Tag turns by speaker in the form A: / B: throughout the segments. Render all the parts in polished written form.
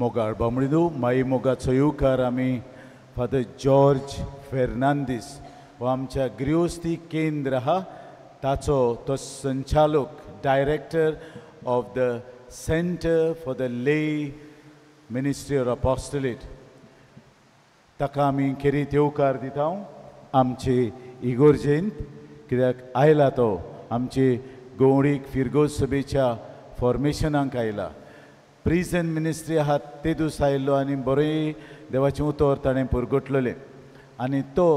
A: मोगाळ बामणिदू माई मोगाचो येवकार आमी फादर जॉर्ज फेर्नांदीस हो आमच्या गृहस्थी केंद्र आहा ताचो तो संचालक director of the centre for the ले मिनिस्ट्री ऑफ अपॉस्टोलेट ताका आमी खेरीत येवकार दिता आमचे इगोर्जेंत कित्याक आयला तो आमचे गवळीक फिरगोज सभेच्या फॉर्मेशनाक आयला प्रिजन मिनिस्ट्री आहा ते दीस आयिल्लो आनी बरें देवाचें उतर ताणें पुरगटलेलें आनी तो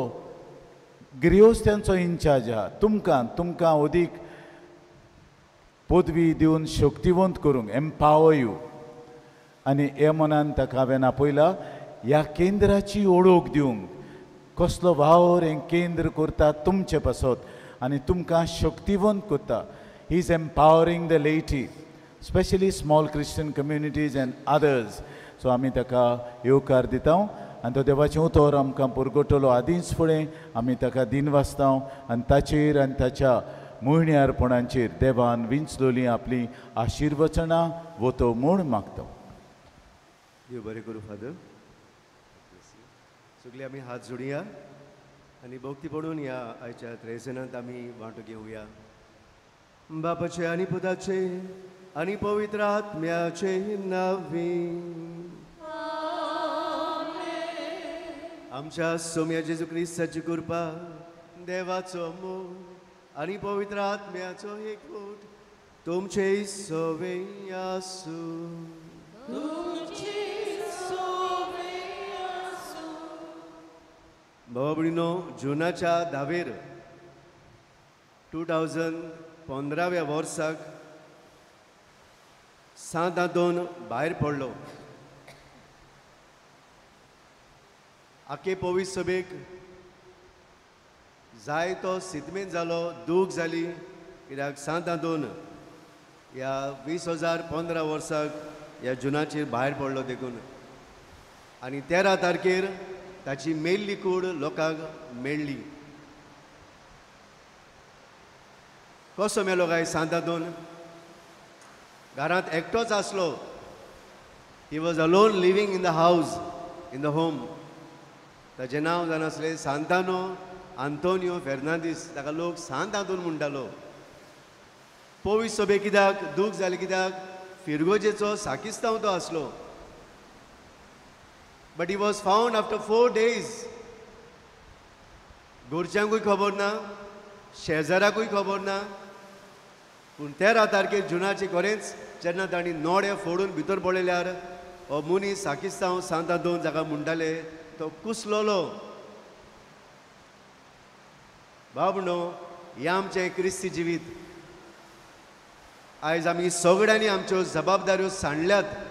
A: गृहस्थ्यांचो इन्चार्ज आहा तुमकां अदीक पदवी दिवन शक्तिवंत करूंक एम्पावर यू आनी हे मनान ताका हांवें आपयला ह्या केंद्राची ओळख दिवंक कसलो वावर हें केंद्र करता तुमचे पासत आनी तुमकां शक्तिवंत करता ही इज एम्पावरींग द लेटी specially small Christian communities end others so आमी ताका येवकार दिता आनी तो देवाचें उतर आमकां पुरगटलो आदींच फुडें आमी ताका दिन वाचता आनी ताचेर आनी ताच्या मुयण्यारपणांचेर देवान विंचलोली आपली आशिर्वचनां वतो म्हूण मागता
B: देव बरें करूं फादर सगळीं आमी हात जोडुया आनी भक्ती पडून ह्या आयच्या त्रेसनांत आमी वांटो घेवया बापाचे आनी पुताचे आनी पवित्र आत्म्याचे नांवे आमच्या सोम्या जेजू क्रिस्ताची कृपा देवाचो मोग आनी पवित्र आत्म्याचो एकवट तुमचे सवे आसूं भावा भयणीनो जुनाच्या 10 2015व्या वर्साक सांतादोन भायर पडलो आखे पवित्र सभेक जाय तो सिद्धमेन जालो दूख जाली कित्याक सांतादोन ह्या 2015 वर्साक ह्या जुनाचेर भायर पडलो देखून आनी 13 तारखेर ताची मेल्ली कूड लोकांक मेळ्ळी कसो मेलो काय सांतादोन घरांत एकटोच आसलो he was alone living in the house in the home ताचें नांव जावन आसलें सांतानो आंतोनियो फेर्नांदीस ताका लोक सांतादोन म्हणटालो पवित्र सभे कित्याक दूख जालें कित्याक फिरगोजेचो साकिस्तांव तो आसलो but he was found after 4 days घरच्यांकूय खबर ना शेजाराकूय खबर ना पूण 13 तारखेर जुनाचे खरेंच जेन्ना तांणी नोडे फोडून भितर पळयल्यार हो मनीस साकिस्तांव सांतादोन जाका म्हणटाले तो कुसलोलो बाबणो हें आमचें क्रिस्ती जिवीत आयज आमी सगळ्यांनी आमच्यो जबाबदाऱ्यो सांडल्यात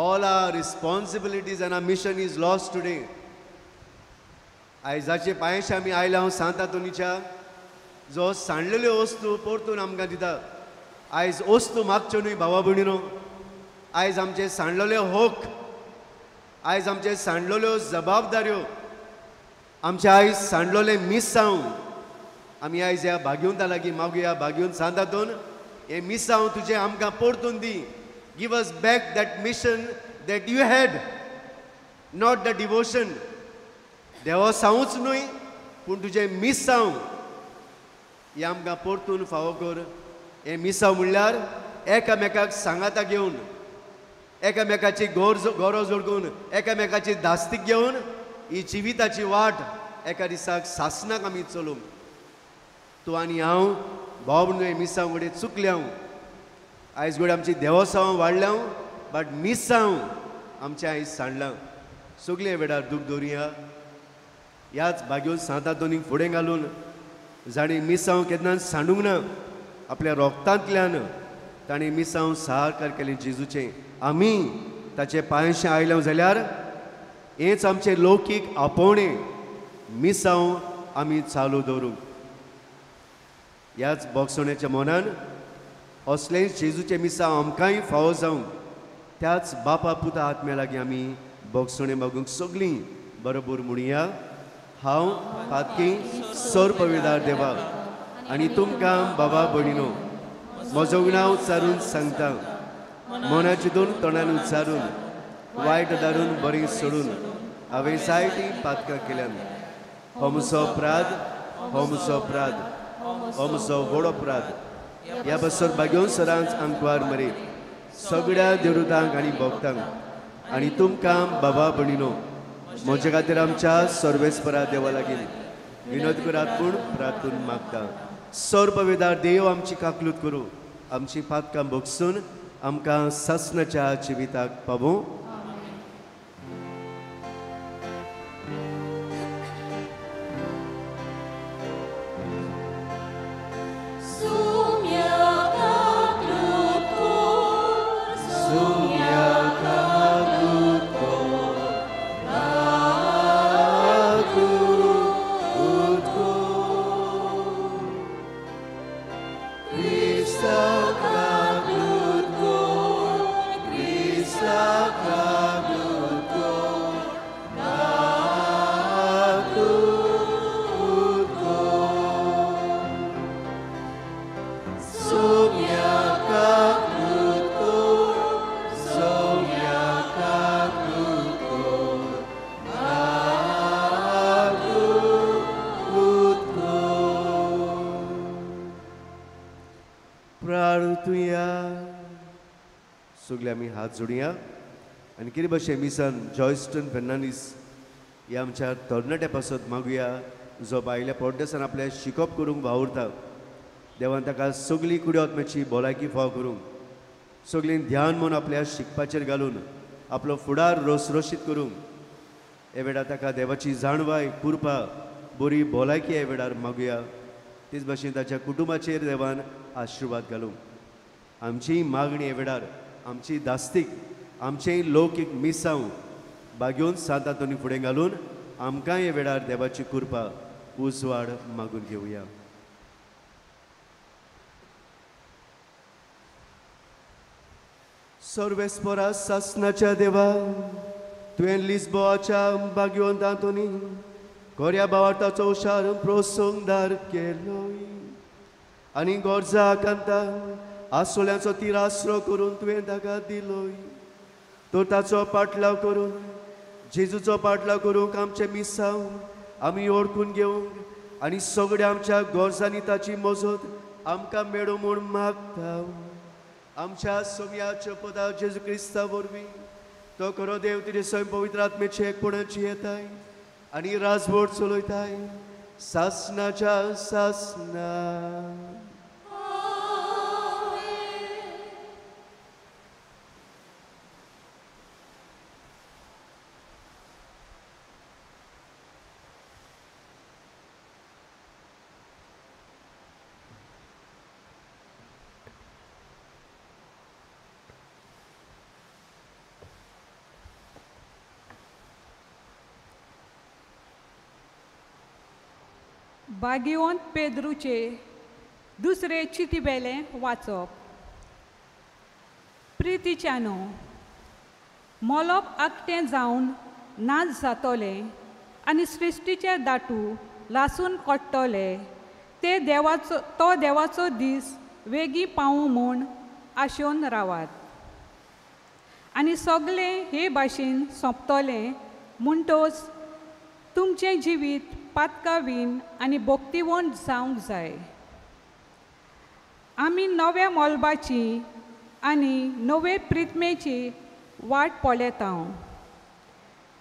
B: all our responsibilities and our mission is lost today आयजाचे पांयशे आमी आयल्या हांव सांतादोनीच्या जो सांडलेल्यो वस्तू परतून आमकां दिता आयज वस्तू मागच्यो न्हय भावा भयणीनो आयज आमचे सांडलेल्यो हक आयज आमचे सांडलेल्यो जबाबदाऱ्यो आमचे आयज सांडलेले मिसांव आमी आयज ह्या भाग्यवंता लागीं मागुया भाग्यवंत सांतादोन हे मिसांव तुजें आमकां परतून दी Give us back that mission that you had, not the devotion. देवा सांगूच न्हय पूण तुजें मिसांव हें आमकां परतून फावो कर हें मिसांव म्हणल्यार एकामेकाक सांगाता घेवन एकामेकाची गोरो जोडून एकामेकाची दास्तीक घेवन ही जिविताची वाट एका दिसाक सासनाक आमी चलोवंक तूं आनी हांव भाव भयणीनो हे मिसांव कडेन चुकले हांव आयज घोडी आमची देवसांव वाडल्या बट मिसांव आमचे आयज सांडलां सगळे वेळार दूख दवरुया ह्याच भाग्यवंत सांतादोनीक फुडें घालून जाणी मिसांव केन्नाच सांडूंक ना आपल्या रोगतांतल्यान ताणें मिसांव सहकार केलें जेजूचें आमी ताचे पांयशे आयल्या जाल्यार हेंच आमचें लौकीक आपोवणें मिसांव आमी चालू दवरूंक ह्याच बोगसोण्याच्या मनान असलेच जेजूचे मिसांव आमकांय फावो जावंक त्याच बापा पुता आत्म्या लागीं आमी बोगसोणे मागूंक सगळीं बरोबर म्हणुया हांव पातकी सोर पवित्रदार देवा आनी तुमकां बाबा भयणीनो म्हजो नांव चारून सांगता मनाचितून तोंडान उच्चारून वायट दारून बरी सोडून हांवें जायतीं पातकां केल्यान हो म्हजो अपराध, हो म्हजो अपराध, हो म्हजो व्हड अपराध. ह्या बसोर बागेवन सरांच आंकवार मरे सगळ्या देवदूतांक आनी भक्तांक आनी तुमकां बाबा भणिनो म्हजे खातीर आमच्या सर्वेस्परा देवा लागीं विनोद करात पूण प्रार्थून मागता. सर्ववेदार देव आमची काकलूत करूं, आमची पातकां भोगसून आमकां ससनाच्या जिविताक पावूं. सगळे आमी हात जोडया आनी कितें भशेन मिसान जॉयस्टन फेर्नांडीस ह्या आमच्या तरणाट्या पासत मागुया जो बायल्या पोड्डेसान आपल्या शिकोप करूंक वावुरता. देवान ताका सगळी कुड्यात्म्याची भलायकी फाव करूंक, सगळीं ध्यान म्हूण आपल्या शिकपाचेर घालून आपलो फुडार रोसरोशीत करूंक हे वेळार ताका देवाची जाणवाय कुरपा बरी भलायकी हे वेळार मागुया. तेच भशेन ताच्या कुटुंबाचेर देवान आशिर्वाद घालूंक. आमची मागणी हे वेळार आमची दास्तीक आमचें लौकीक मिसांव बागेवन सांतातोनी फुडें घालून आमकां हे वेळार देवाची कृपा उजवाड मागून घेवया. सर्वेस्परा सासनाच्या देवा तुवें लिस्बोआच्या बागेवन दांतोनी कोऱ्या बावार्थाचो शार प्रोत्सोंगदार केलोय आनी गोरजा कांता आसोल्यांचो तीर आसरो करून तुवें ताका दिलोय. तो ताचो पाटलाव करून जेजूचो पाटलाव करूंक आमचे मिसांव आमी ओळखून घेवंक आनी सगळ्या आमच्या गोरजांनी ताची मजत आमकां मेळो म्हूण मागता. आमच्या सगळ्याच्या पदा जेजू क्रिस्ता वरवीं तो खरो देव तिजे स्वयं पवित्र आत्मेचे एकपणाची येताय आनी राजवट चलयताय सासनाच्या सासना.
C: बागेवंत पेद्रूचे दुसरे चिटीबेलें वाचप. प्रितीच्यानो मोलोप आकटें जावन नाच जातोलें आनी सृश्टीचे दाटू लासून कोट्टोले ते देवाचो दीस वेगी पावूं म्हूण आशेवन रावात. आनी सगळें हे भाशेन सोंपतलें म्हणटोच तुमचें जिवीत पातकावीन आनी भोक्तिवंत जावंक जाय. आमी नव्या मोलबाची आनी नवे प्रित्मेची वाट पळयतांव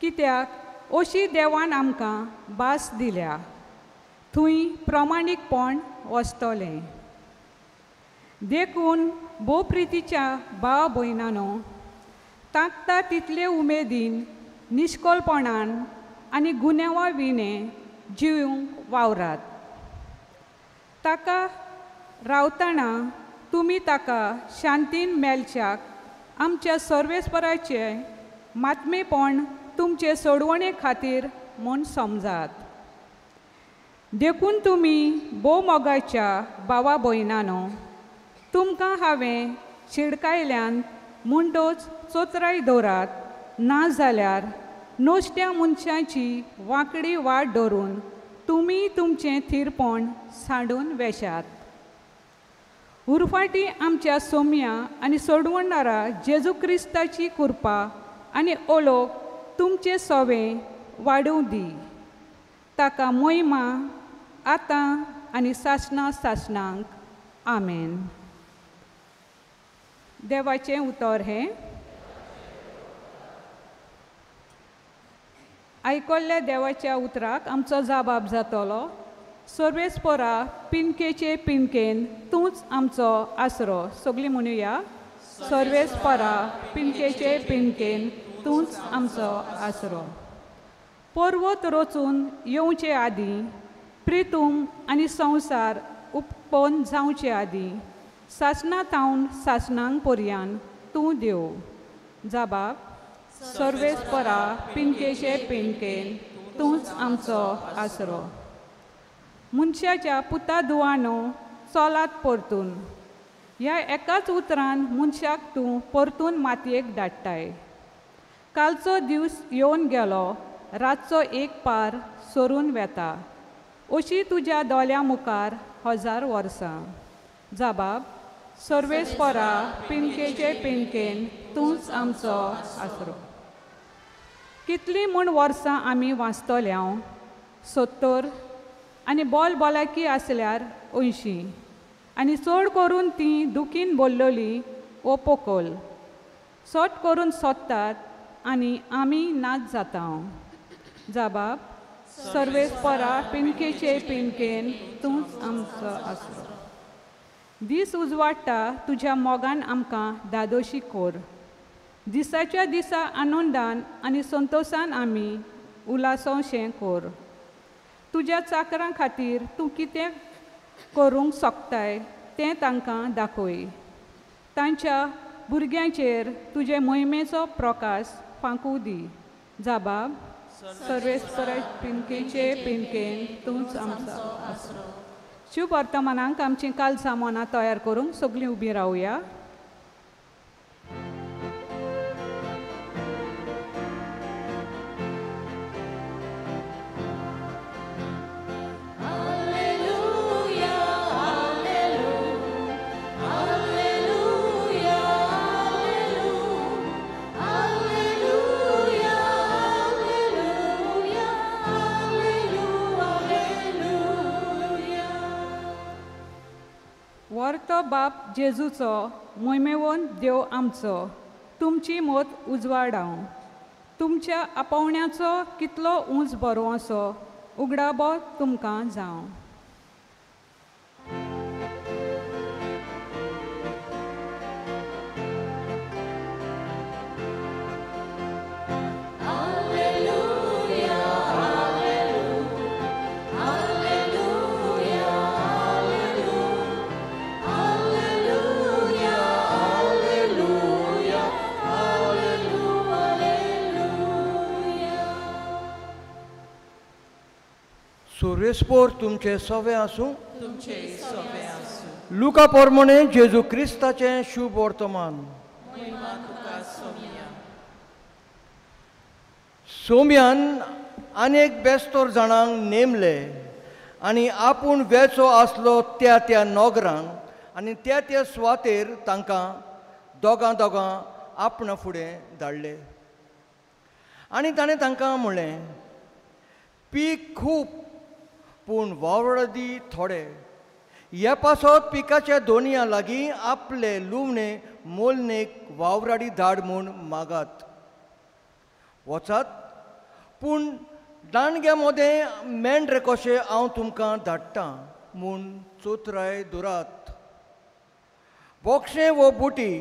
C: कित्याक अशी देवान आमकां भास दिल्या थंय प्रमाणीकपण वचतलें. देखून भोव प्रितीच्या भाव भयणांनो ताकता तितले उमेदीन निश्कोलपणान आनी गुन्यांवा विणें जिवंक वावरात. ताका रावतना तुमी ताका शांतीन मेलच्याक आमच्या सर्वेस्पराचे मातमेपण तुमचे सोडवणे खातीर म्हूण समजात. देखून तुमी भोव मोगाच्या भावा भयणांनो तुमकां हांवें शिडकायल्यान म्हणटोच चोत्राय दवरात ना जाल्यार नोश्ट्या मनशांची वांकडी वाट धरून तुमी तुमचें थीरपण सांडून वेशात. उरफाटी आमच्या सोम्या आनी सोडवणारा जेजू क्रिस्ताची कृपा आनी ओळख तुमचे सोवे वाडूं दी. ताका मोहिमा आतां आनी सासणां सासणांक. आमेन. देवाचें उतर हें. आयकल्ल्या देवाच्या उतराक आमचो जबाब जातलो. सर्वेस्परा पिनकेचे पिनकेन तूंच आमचो आसरो. सगळीं म्हणुया. सर्वेस्परा पिनकेचे पिनकेन तूंच आमचो आसरो. पर्वत रचून येवचे आदीं, प्रितूम आनी संवसार उपपन जावचे आदीं, सासणां थावन सासणांक पर्यान तूं देव. जबाब. सर्वेस्परा पिनकेचे पिनकेन तूंच आमचो आसरो. मनशाच्या पुता दुवानो चोलात परतून. ह्या एकाच उतरान मनशाक तूं परतून मातयेक धाडटाय. कालचो दीस येवन गेलो, रातचो एक पार सरून वेता. अशी तुज्या दोळ्या मुखार 1000 वर्सां. जबाब. सर्वेस्परा पिनकेचे पिनकेन तूंच आमचो आसरो. कितलीं म्हूण वर्सां आमी वाचतल्या? 70 आनी बोल बोलाकी आसल्यार 80 आनी चड करून तीं दुखीन बोल्लोली वो पोकोल. सोट करून सोदतात आनी आमी नाच जाता. जबाब. सर्वेस्परा पिनकेचे पिनकेन तूंच आमचो आसरो. दीस उजवाडटा तुज्या मोगान आमकां दादोशी कोर. दिसाच्या दिसा आनंदान आनी संतोशान आमी उलासोशें कोर. तुज्या चाकरां खातीर तूं कितें करूंक सोगताय तें तांकां दाखय. तांच्या भुरग्यांचेर तुजे मोहिमेचो प्रकाश फांकूं दी. जबाब. सर्वेस्परा पिनकेचे पिनकेन तूंच आमचो आसरो. शुभ वर्तमानांक आमची काल सामोनां तयार करूंक सगळीं उबीं रावया. वर्तो बाप जेजूचो मोहिमेवंत देव आमचो तुमची मोत उजवाडाव. तुमच्या आपोवण्याचो कितलो उंच बरो असो उगडाबो तुमकां जावं.
D: सर्वेस्पोर तुमचे सोवे आसूं. लुका पोरमोणे जेजू क्रिस्ताचें शुभ वर्तमान. सोम्यान आनेक बेस्तोर जाणांक नेमले आनी आपूण वेचो आसलो त्या त्या नोगरांक आनी त्या त्या सुवातेर तांकां दोगां दोगां आपणा फुडें धाडले. आनी ताणें तांकां म्हणलें, पीक खूब पूण वावरडी थोडे. ह्या पासत पिकाच्या दोनया लागीं आपले लुवणे मोलनेक वावराडी धाड म्हूण मागात. वचात, पूण दांडग्या मोदें मेंढरे कशें हांव तुमकां धाडटां म्हूण चोत्राय दुरात. बोक्षें वो बुटी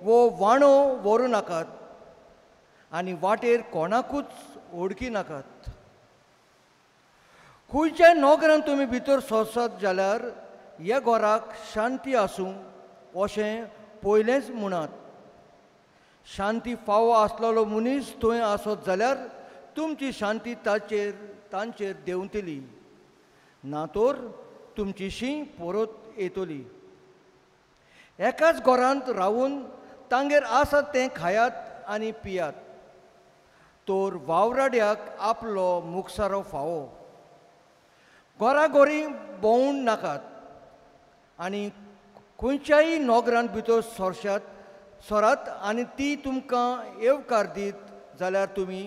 D: वो वाणो व्हरूं नाकात आनी वाटेर कोणाकूच ओळखी नाकात. खंयच्याय नोकरान तुमी भितर सोंसत जाल्यार ह्या घराक शांती आसूं अशें पयलेंच म्हणात. शांती फावो आसलेलो मनीस थंय आसत जाल्यार तुमची शांती तांचेर देंवतली, ना तर तुमची शीं परत येतली. एकाच घरांत रावून तांगेर आसा तें खायात आनी पियात, तर वावराड्याक आपलो मुखसारो फावो. घोराघोरी भोंवूंक नाकात आनी खंयच्याय नोगरांत भितर सोरात आनी ती तुमकां येवकार दीत जाल्यार तुमी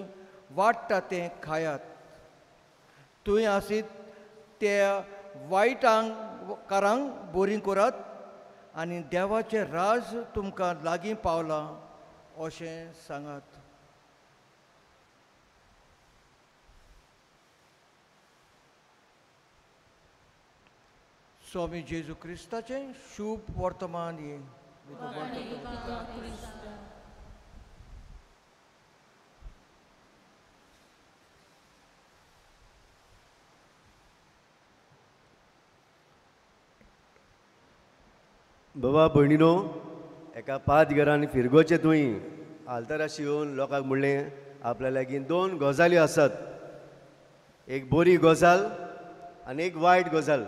D: वाडटा तें खायात. तुवें आसीत त्या वायटांकारांक बोरीं करात आनी देवाचें राज तुमकां लागीं पावलां अशें सांगात. स्वामी जेजू क्रिस्ताचें शुभ वर्तमान ये.
B: बाबा भयणीनो, एका 5 घरांनी फिरगोचे तुवें आल्ताराशी येवन लोकांक म्हणलें आपल्या लागीं 2 गजाली आसात. एक बरी गजाल आनी एक वायट गजाल.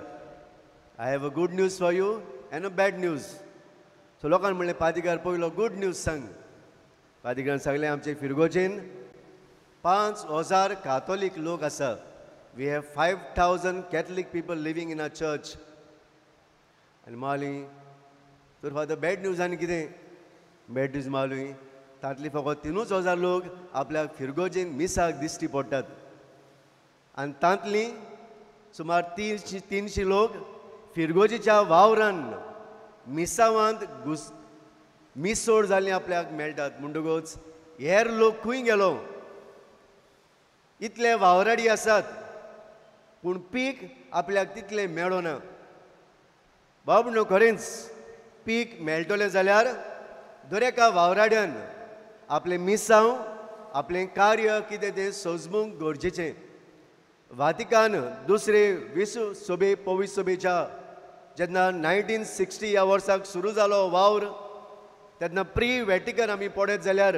B: I have a good news for you end a bad news. So लोकांनी म्हणलें पादिकार पयलो गूड न्यूज सांग. पादिकारान सांगलें आमचे फिरगोचेन 5,000 काथोलीक लोक आसा. We have 5,000 Catholic people living in a church. आनी मावली तर फादर बॅड न्यूज आनी कितें? बॅड न्यूज मावली तांतली फकत 3,000 लोक आपल्याक फिरगोचेन मिसाक दिश्टी पडटात. आनी तांतली सुमार 300 लोक फिरगोजीच्या वावरान मिसावांत मिसोड जाल्लीं आपल्याक मेळटात. म्हणटकूच हेर लोक खंय गेलो? इतले वावराडी आसात पूण पीक आपल्याक तितलें मेळना. बाबणो खरेंच पीक मेळटलें जाल्यार दर एका वावराड्यान आपलें मिसांव आपलें कार्य कितें तें सजमूंक गरजेचें. वातिकान दुसरे विश्व सभे पवित्र सभेच्या जेन्ना 1960 ह्या वर्साक सुरू जालो वावर, तेन्ना प्री वॅटिकन आमी पळयत जाल्यार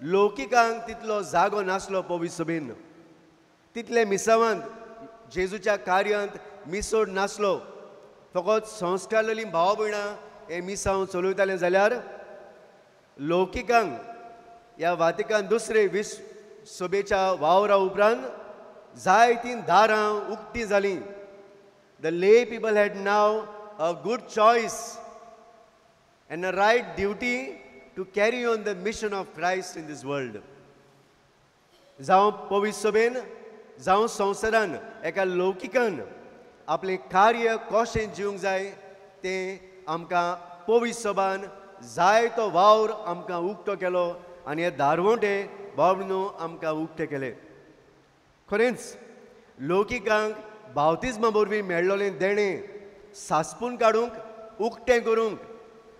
B: लौकिकांक तितलो जागो नासलो पवित्र सभेन. तितले मिसावांत जेजूच्या कार्यांत मिसोड नासलो. फकत संस्कारलेलीं भाव भयणां हे मिसांव चलयताले जाल्यार लौकिकांक ह्या वातिकान दुसरे विश्व सभेच्या वावरा उपरांत जायतीं दारां उक्तीं जालीं. The lay people had now a good choice and a right duty to carry on the mission of Christ in this world. जावं पवित्र सभेन जावं संवसारान एका लौकिकान आपलें कार्य कशें जिवंक जाय तें आमकां पवित्र सभान जाय तो वावर आमकां उक्तो केलो आनी हे दारवोंटे बाबणो आमकां उक्ते केले. खरेंच लौकिकांक बावतिजमा वरवीं मेळ्ळोलें देणें सासपून काडूंक उक्तें करूंक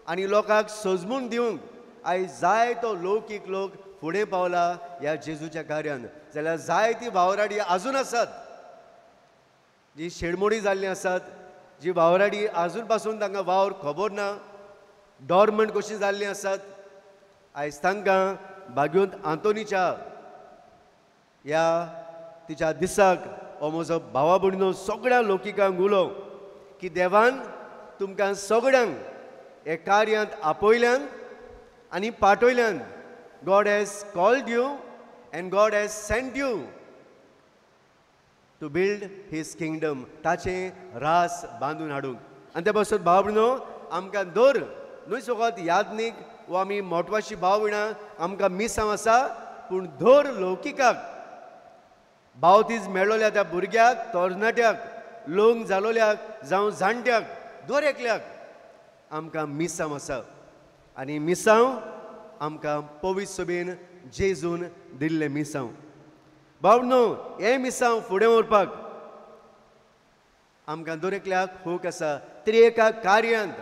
B: आनी लोकांक सजमून दिवंक आयज जाय तो लौकीक लोक फुडें पावला ह्या जेजूच्या कार्यान. जाल्यार जायतीं वावराडी आजून आसात जी शेडमोडी जाल्लीं आसात, जी वावराडी आजून पासून तांकां वावर खबर ना, डॉर्मंट कशीं जाल्लीं आसात. आयज तांकां बागुंत आंतोनीच्या ह्या तिच्या दिसाक हो म्हजो भावा भयणीनो सगळ्या लौकिकांक उलो की देवान तुमकां सगळ्यांक हे कार्यांत आपयल्यान आनी पाठयल्यान. God has called you and God has sent you to build his kingdom. ताचें रास बांदून हाडूंक. आनी ते पासून भाव भयणो आमकां दर न्हय फकत यादनीक वो आमी मोटवाशी भाव भयणां आमकां मिसांव आसा, पूण दर लौकिकाक बावतीज मेळ्ळोल्या त्या भुरग्याक, तरणाट्याक, लोंग जालोल्याक जावं जाणट्याक दर एकल्याक आमकां मिसांव आसा. आनी मिसांव आमकां पवित्र सभेन जेजून दिल्लें मिसांव. बाबणो हें मिसांव फुडें व्हरपाक आमकां दर एकल्याक हूक आसा. तरी एका कार्यांत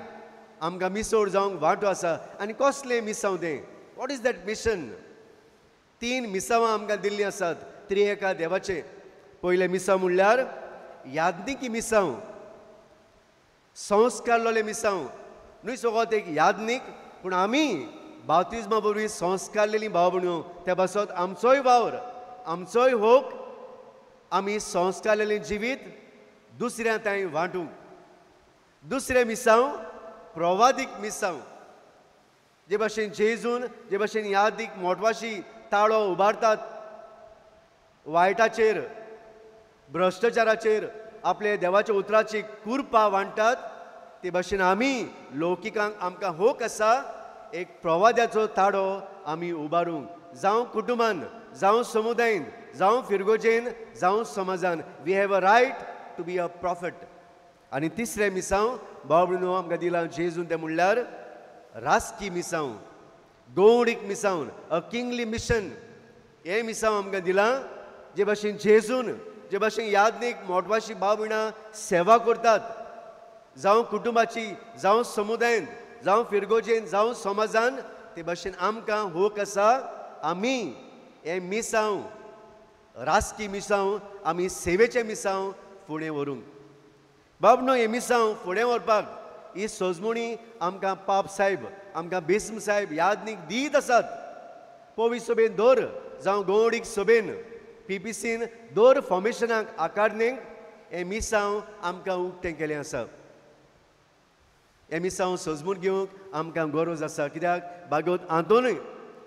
B: आमकां मिसोड जावंक वांटो आसा. आनी कसलें मिसांव तें? What is that mission? 3 मिसांवां आमकां दिल्लीं आसात तरी एका देवाचें. पयलें मिसांव म्हणल्यार यादनिकी मिसांव, संस्कारलोले मिसांव. न्हय फकत एक यादनीक पूण आमी बावतिजमा वरवीं संस्कारलेलीं भाव भयणो. त्या पासत आमचोय वावर, आमचोय होक आमी संस्कारलेलें जिवीत दुसऱ्या ताईं वांटूंक. दुसरें मिसांव प्रवादीक मिसांव. जे भाशेन जेजून जे भाशेन यादीक मोटवाशी ताळो उबारतात, वायटाचेर भ्रश्टाचाराचेर आपले देवाच्या उतराची कुरपा वांटतात, ते भाशेन आमी लौकिकांक आमकां होक आसा एक प्रवाद्याचो ताडो आमी उबारूंक जावं कुटुंबान जावं समुदायान जावं फिरगोजेन जावं समाजान we have a right to be a prophet. आनी तिसरें मिसांव बाबडून आमकां दिलां जेजून तें म्हणल्यार राजकी मिसांव गौडीक मिसांव अ किंगली मिशन. हें मिसांव आमकां दिलां जे भाशेन जेजून जे भाशेन यादनीक मोठवाशी भाव भयणां सेवा करतात जावं कुटुंबाची जावं समुदायान जावं फिरगोजेन जावं समाजान ते भाशेन आमकां होक आसा आमी हें मिसांव राजकी मिसांव आमी सेवेचें मिसांव फुडें व्हरूंक. बाबनो हें मिसांव फुडें व्हरपाक ही सोजमुणी आमकां पाप साहेब आमकां बेस्म साहेब यादनीक दीत आसात. पोवी सभेन दर जावं गौडीक सभेन PPCन दर फॉर्मेशनाक आकारणेक हें मिसांव आमकां उक्तें केलें आसा. हें मिसांव सजमून घेवंक आमकां गरज आसा कित्याक भागवत हातूंय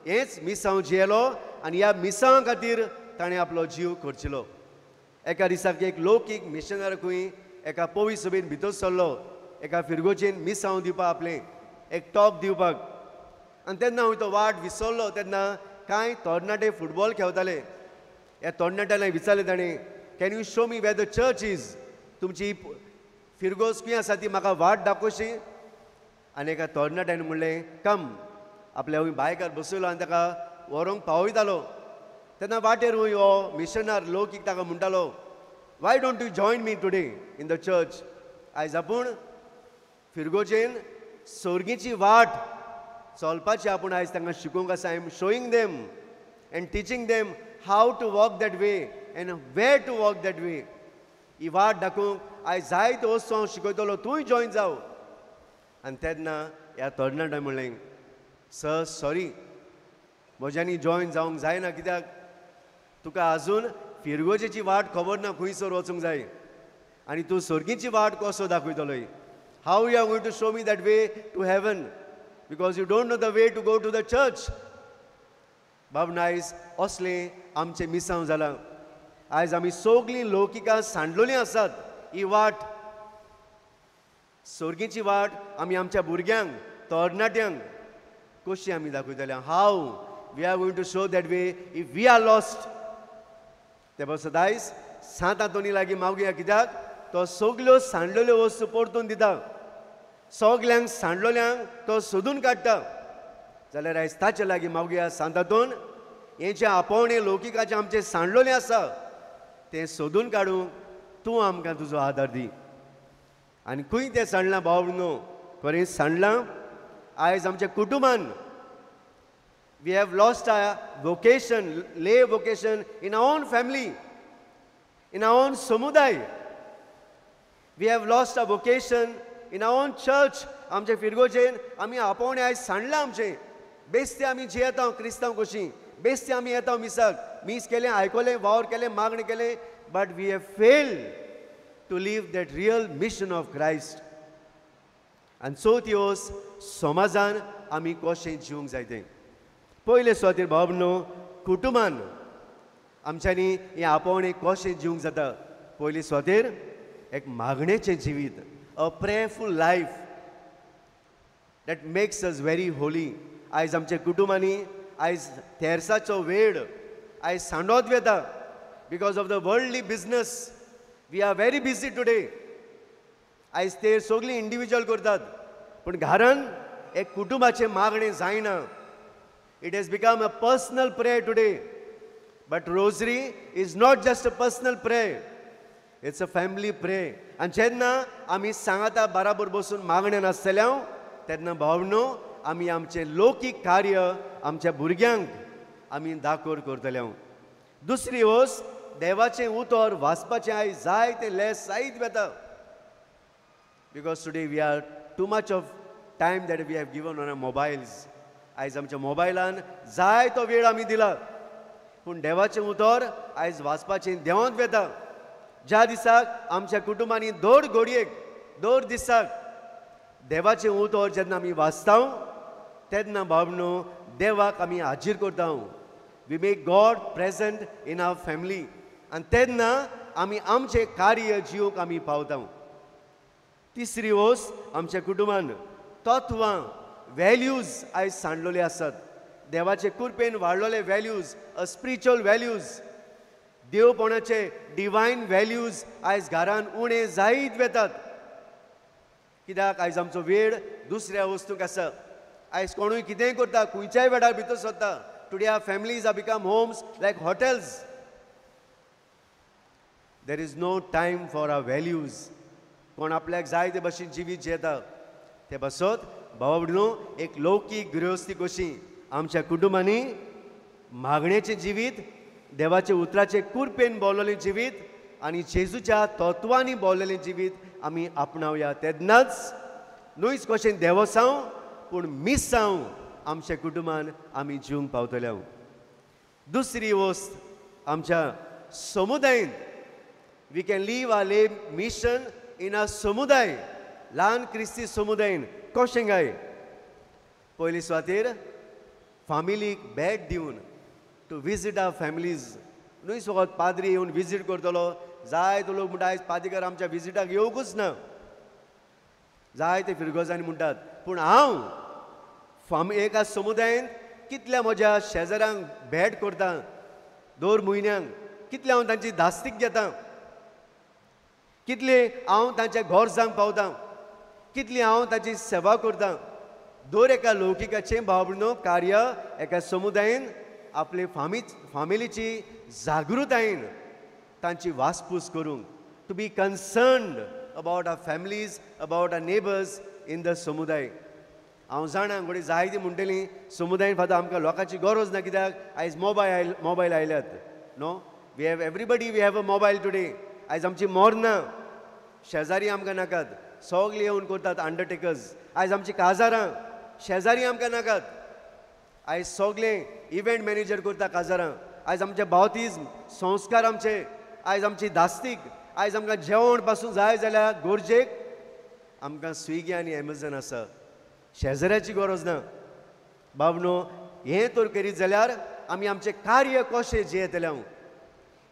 B: हेंच मिसांव जियेलो आनी ह्या मिसांवा खातीर ताणें आपलो जीव करचिलो. एका दिसाक एक लौकीक मिशनराकूय एका पोवी सभेन भितर सरलो एका फिरगोचेन मिसांव दिवपाक आपलें एक टॉक दिवपाक आनी तेन्ना हांव तो वाट विसरलो तेन्ना कांय तरणाटे फुटबॉल खेळटाले. ह्या तरणाट्यांक विचारलें ताणें can you show me where the church is तुमची फिरगोस खंय आसा ती म्हाका वाट दाखोवशी. आनी एका तरणाट्यान म्हणलें कम आपल्या बायकार बसयलो आनी ताका व्हरोंक पावयतालो. तेन्ना वाटेर हूंय हो मिशनर लौकीक ताका म्हणटालो why don't you join me today in the church. आयज आपूण फिरगोचेन सोर्गीची वाट चलपाची आपूण आयज तांकां शिकोवंक आसा. I am showing them and teaching them how to walk that way and where to walk that way. ही वाट दाखोवंक आयज जायत्यो वस्तू हांव शिकयतलो तूंय जॉयन जाव. आनी तेन्ना ह्या तरणाट्यान म्हणलें सर सॉरी म्हज्यांनी जॉयन जावंक जायना कित्याक तुका आजून फिरगोजेची वाट खबर ना खंयसर वचूंक जाय आनी तूं सर्गीची वाट कसो दाखयतलो. How you are going to show me that way to heaven because you don't know the way to go to the church. बाब आयज असलें आमचें मिसांव जालां. आयज आमी सगळीं लौकिकां सांडलोलीं आसात. ही वाट सर्गीची वाट आमी आमच्या भुरग्यांक तरणाट्यांक कशी आमी दाखयतले. How we are going to show that way if we are lost. ते बसत आयज सांत आंतोनी लागीं मागुया कित्याक तो सगल्यो सांडलेल्यो वस्तू परतून दिता. सगल्यांक सांडलोल्यांक तो सोदून काडटा. जाल्यार आयज ताचे लागीं मागुया सांत आंतोन हें जें आपोवणें लौकिकाचें आमचें सांडलोलें आसा तें सोदून काडूंक तूं आमकां तुजो आदार दी. आनी खंय तें सांडलां भावनो खरें सांडलां आयज आमच्या कुटुंबान. We have lost our vocation ले vocation in our own family in our own समुदाय. We have lost a vocation in our own church. आमचे फिरगोचेन आमी आपोवणें आयज सांडलां आमचें. बेस्ते आमी जियेता क्रिस्तांव कशीं बेस्ते आमी येता मिसाक मीस केलें आयकलें वावर केलें मागणें केलें but we have failed to live that real mission of Christ. आनी चवथी वोस समाजान आमी कशें जिवंक जाय तें. पयले सुवातेर भावनो कुटुंबान आमच्यांनी हें आपोवणें कशें जिवंक जाता. पयले सुवातेर एक मागणेचें जिवीत a prayerful life that makes us very holy. आयज आमच्या कुटुंबांनी आयज तेरसाचो वेळ आयज सांडोत वेता because of the worldly business. We are very busy today. आयज ते सगळीं इंडिविज्युअल करतात पूण घरान एक कुटुंबाचें मागणें जायना. It has become a personal prayer today. But rosary is not just a personal prayer it's a family prayer. आनी जेन्ना आमी सांगाता बाराबर बसून मागणें नासतल्या तेन्ना भावनो आमी आमचें लौकीक कार्य आमच्या भुरग्यांक आमी दाखोर करतले. दुसरी वोस देवाचें उतर वाचपाचें आयज जायतें लेस जायत वेता because today we are too much of time that we have given on our mobiles. आयज आमच्या मोबायलान जाय तो वेळ आमी दिला पूण देवाचें उतर आयज वाचपाचें देंवत वेता. ज्या दिसाक आमच्या कुटुंबांनी दर घडयेक दर दिसाक देवाचें उतर जेन्ना आमी वाचता तेन्ना भावनो देवाक आमी हाजीर करता. We make God present in our family आनी तेन्ना आमी आमचें कार्य जिवंक आमी पावता. तिसरी वस्त आमच्या कुटुंबान तत्वां व्हॅल्यूज आयज सांडलेले आसात. देवाचे कृपेन वाडलेले व्हॅल्यूज, स्पिरिच्युअल व्हॅल्यूज, देवपणाचे डिवायन व्हॅल्यूज आयज घरान उणे जायत वेतात. कित्याक आयज आमचो वेळ दुसऱ्या वस्तूंक आसा. आयज कोणूय कितेंय करता, खंयच्याय वेळार भितर सरता. Today our families are become homes like hotels. There is no time for our values. कोण आपल्याक जाय ते भाशेन जिवीत जियेता. ते बसत भावा भयणो, एक लौकीक गृहस्थी कशी आमच्या कुटुंबांनी मागणेचें जिवीत, देवाच्या उतराचे कृपेन भोवलेलें जिवीत आनी जेजूच्या तत्वांनी भोवलेलें जिवीत आमी आपणावया. तेन्नाच न्हूच कशें देवसांव पूण मिसांव आमच्या कुटुंबान आमी जिवंक पावतले. दुसरी वस्त आमच्या समुदायान वी कॅन लीव आर ले मिशन इन अ समुदाय, ल्हान क्रिस्ती समुदायान. कशें काय पयली सुवातेर फामिलीक भेट दिवन टू विजीट आवर फॅमिलीज. न्हय फकत पाद्री येवन विजीट करतलो. जायते लोक म्हणटा आयज पाद्रीकार आमच्या विजीटाक येवंकूच ना, जायते फिरगोजांनी म्हणटात. पूण हांव एका समुदायान कितल्या म्हज्या शेजाऱ्यांक भेट करतां दर म्हयन्याक, कितले हांव तांची धास्तीक घेतां, कितले हांव तांच्या घर जावंक पावतां, कितली हांव ताची सेवा करतां. दर एका लौकिकाचें भाव भयणो कार्य एका समुदायान आपले फामिलीची जागृतायेन तांची वासपूस करूंक, to be concerned about our families, about our neighbours in the समुदाय. हांव जाणा घोडी जायतीं म्हणटलीं समुदायान फातर आमकां लोकांची गरज ना, कित्याक आयज मोबायल आयल्यात. No, we have everybody, we have a mobile today. आयज आमची मोरना शेजारी आमकां नाकात, सगळे येवन करतात अंडरटेकर्स. आयज आमची काजारां शेजारी आमकां नाकात, आयज सगळे इव्हेंट मॅनेजर करता काजारां. आयज आमचे बावतीज्म संस्कार आमचे, आयज आमची दास्तीक, आयज आमकां जेवण पासून जाय जाल्यार गरजेक आमकां स्विगी आनी एमेझॉन आसा. शेजाऱ्याची गरज ना. बाबनो, हें तर करीत जाल्यार आमी आमचें कार्य कशें जियेतले.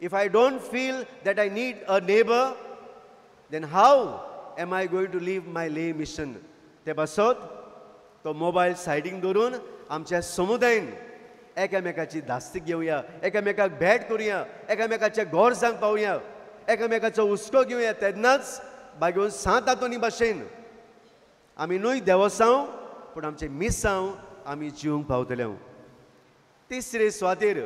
B: If I don't feel that I need a neighbour, then how am I going to leave my ले मिशन. ते बसत तो मोबायल सायडीक दवरून आमच्या समुदायान एकामेकाची धास्तीक घेवया, एकामेकाक भेट करुया, एकामेकाचें घर जावंक पावया, एकामेकाचो हुस्को घेवया. तेन्नाच बागेवन सांत आतोनी भाशेन आमी न्हय देवसांव पूण आमचे मिसांव आमी जिवंक पावतले. तिसरे सुवातेर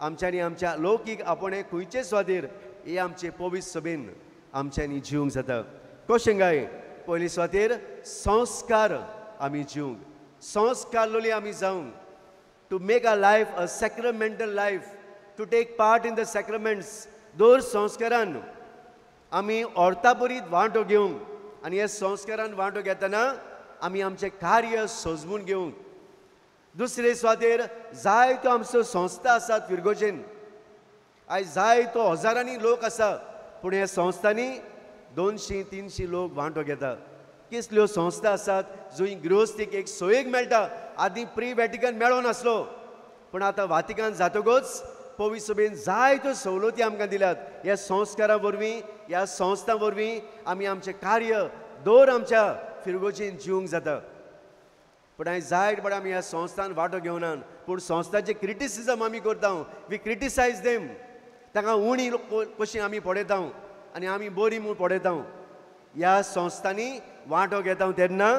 B: आमच्यांनी आमच्या लौकीक आपणे खंयचे सुवातेर हे आमचे पवित्र सभेन आमच्यांनी जिवंक जाता. कशें काय पयली सुवातेर संस्कार आमी जिवंक, संस्कारलोली आमी जावंक, to make a life a sacramental life, to take part in the sacraments. दर संस्कारान आमी ऑर्थाबरीत वांटो घेवंक आनी ह्या संस्कारान वांटो घेतना आमी आमचें कार्य सजमून घेवंक. दुसरे सुवातेर जायत्यो आमच्यो संस्था आसात फिरगोजेन. आयज जायतो हजारांनी लोक आसा, पूण ह्या संस्थांनी 200-300 लोक वांटो घेता. कसल्यो संस्था आसात जंय गृहस्थीक एक सोयेक मेळटा. आदीं प्री वॅटिकन मेळो नासलो, पूण आतां वातिकन जातकच पवित्र सभेन जायत्यो सवलती आमकां दिल्यात. ह्या संस्कारां वरवीं, ह्या संस्थां वरवीं आमी आमचें कार्य दर आमच्या फिरगोजेन जिवंक जाता. पूण आयज जायत आमी ह्या संस्थान वांटो घेवनात, पूण संस्थांचें क्रिटिसिजम आमी करता. We criticise them. तांकां उणी कशी आमी पळयता आनी आमी बरी म्हूण पळयता. ह्या संस्थांनी वांटो घेता तेन्ना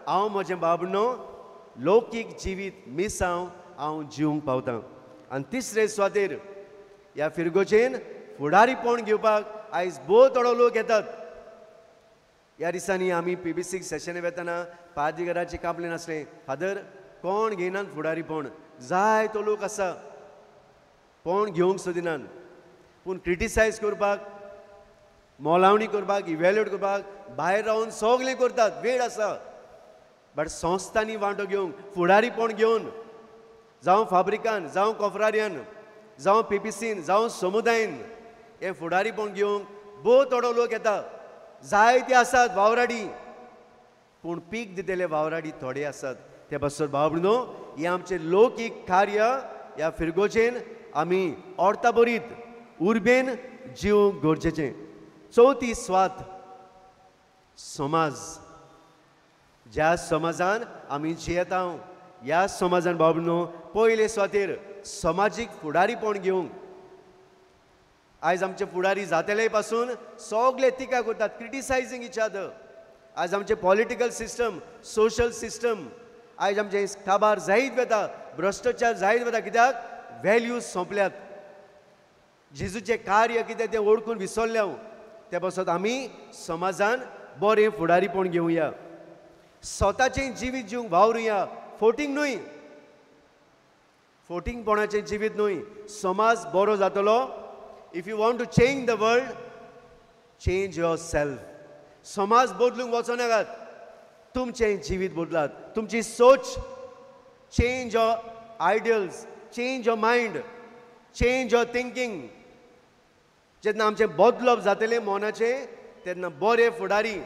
B: हांव म्हजें बाबणो लौकीक जिवीत मिसांव हांव जिवंक पावतां. आनी तिसरे सुवातेर ह्या फिरगोजेन फुडारीपण घेवपाक आयज भोव थोडो लोक येतात. ह्या दिसांनी आमी PB6 सेशनाक वेतना पाद्रीगाराची कापलें नासलें. फादर कोण घेयनात फुडारीपण. जायतो लोक आसा कोण घेवंक सोदिनात, पूण क्रिटिसायज करपाक, मोलावणी करपाक, इवॅल्युएट करपाक भायर रावन सगळें करतात, वेळ आसा. बट संस्थांनी वांटो घेवंक, फुडारीपण घेवन, जावं फाब्रिकान, जावं कॉफ्रारियान, जावं PPCन, जावं समुदायान हें फुडारीपण घेवंक भोव थोडो लोक येता. जायते आसात वावराडी, पूण पीक दितेले वावराडी थोडे आसात. ते बसत भाव भयणो, हें आमचें लौकीक कार्य ह्या फिरगोजेन आमी ऑर्थाबरीत उर्बेन जिवंक गरजेचें. चवथी स्वात समाज, ज्या समाजान आमी जियेता ह्या समाजान बाबनो पयले स्वातेर समाजीक फुडारीपण घेवंक. आयज आमचे फुडारी जातेले पासून सगळे टिका करतात, क्रिटिसायझींग इच अदर. आयज आमचे पॉलिटिकल सिस्टम, सोशल सिस्टम आयज आमचे काबार जायत वता, भ्रश्टाचार जायत वता. कित्याक व्हॅल्यूज सोंपल्यात. जेजूचे कार्य कितें तें ओळखून विसरल्या. ते पासत आमी समाजान बरें फुडारीपण घेवया, स्वताचें जिवीत जिवंक वावरुया. फोटींग न्हय, फोटींगपणाचें जिवीत न्हय. समाज बरो जातलो. If you want to change the world, change yourself. समाज बदलूंक वचनाकात, तुमचें जिवीत बदलात. तुमची सोच, change your ideals, change your mind, change your thinking. जेन्ना आमचें बदलप जातलें मोनाचें, तेन्ना बरे फुडारी,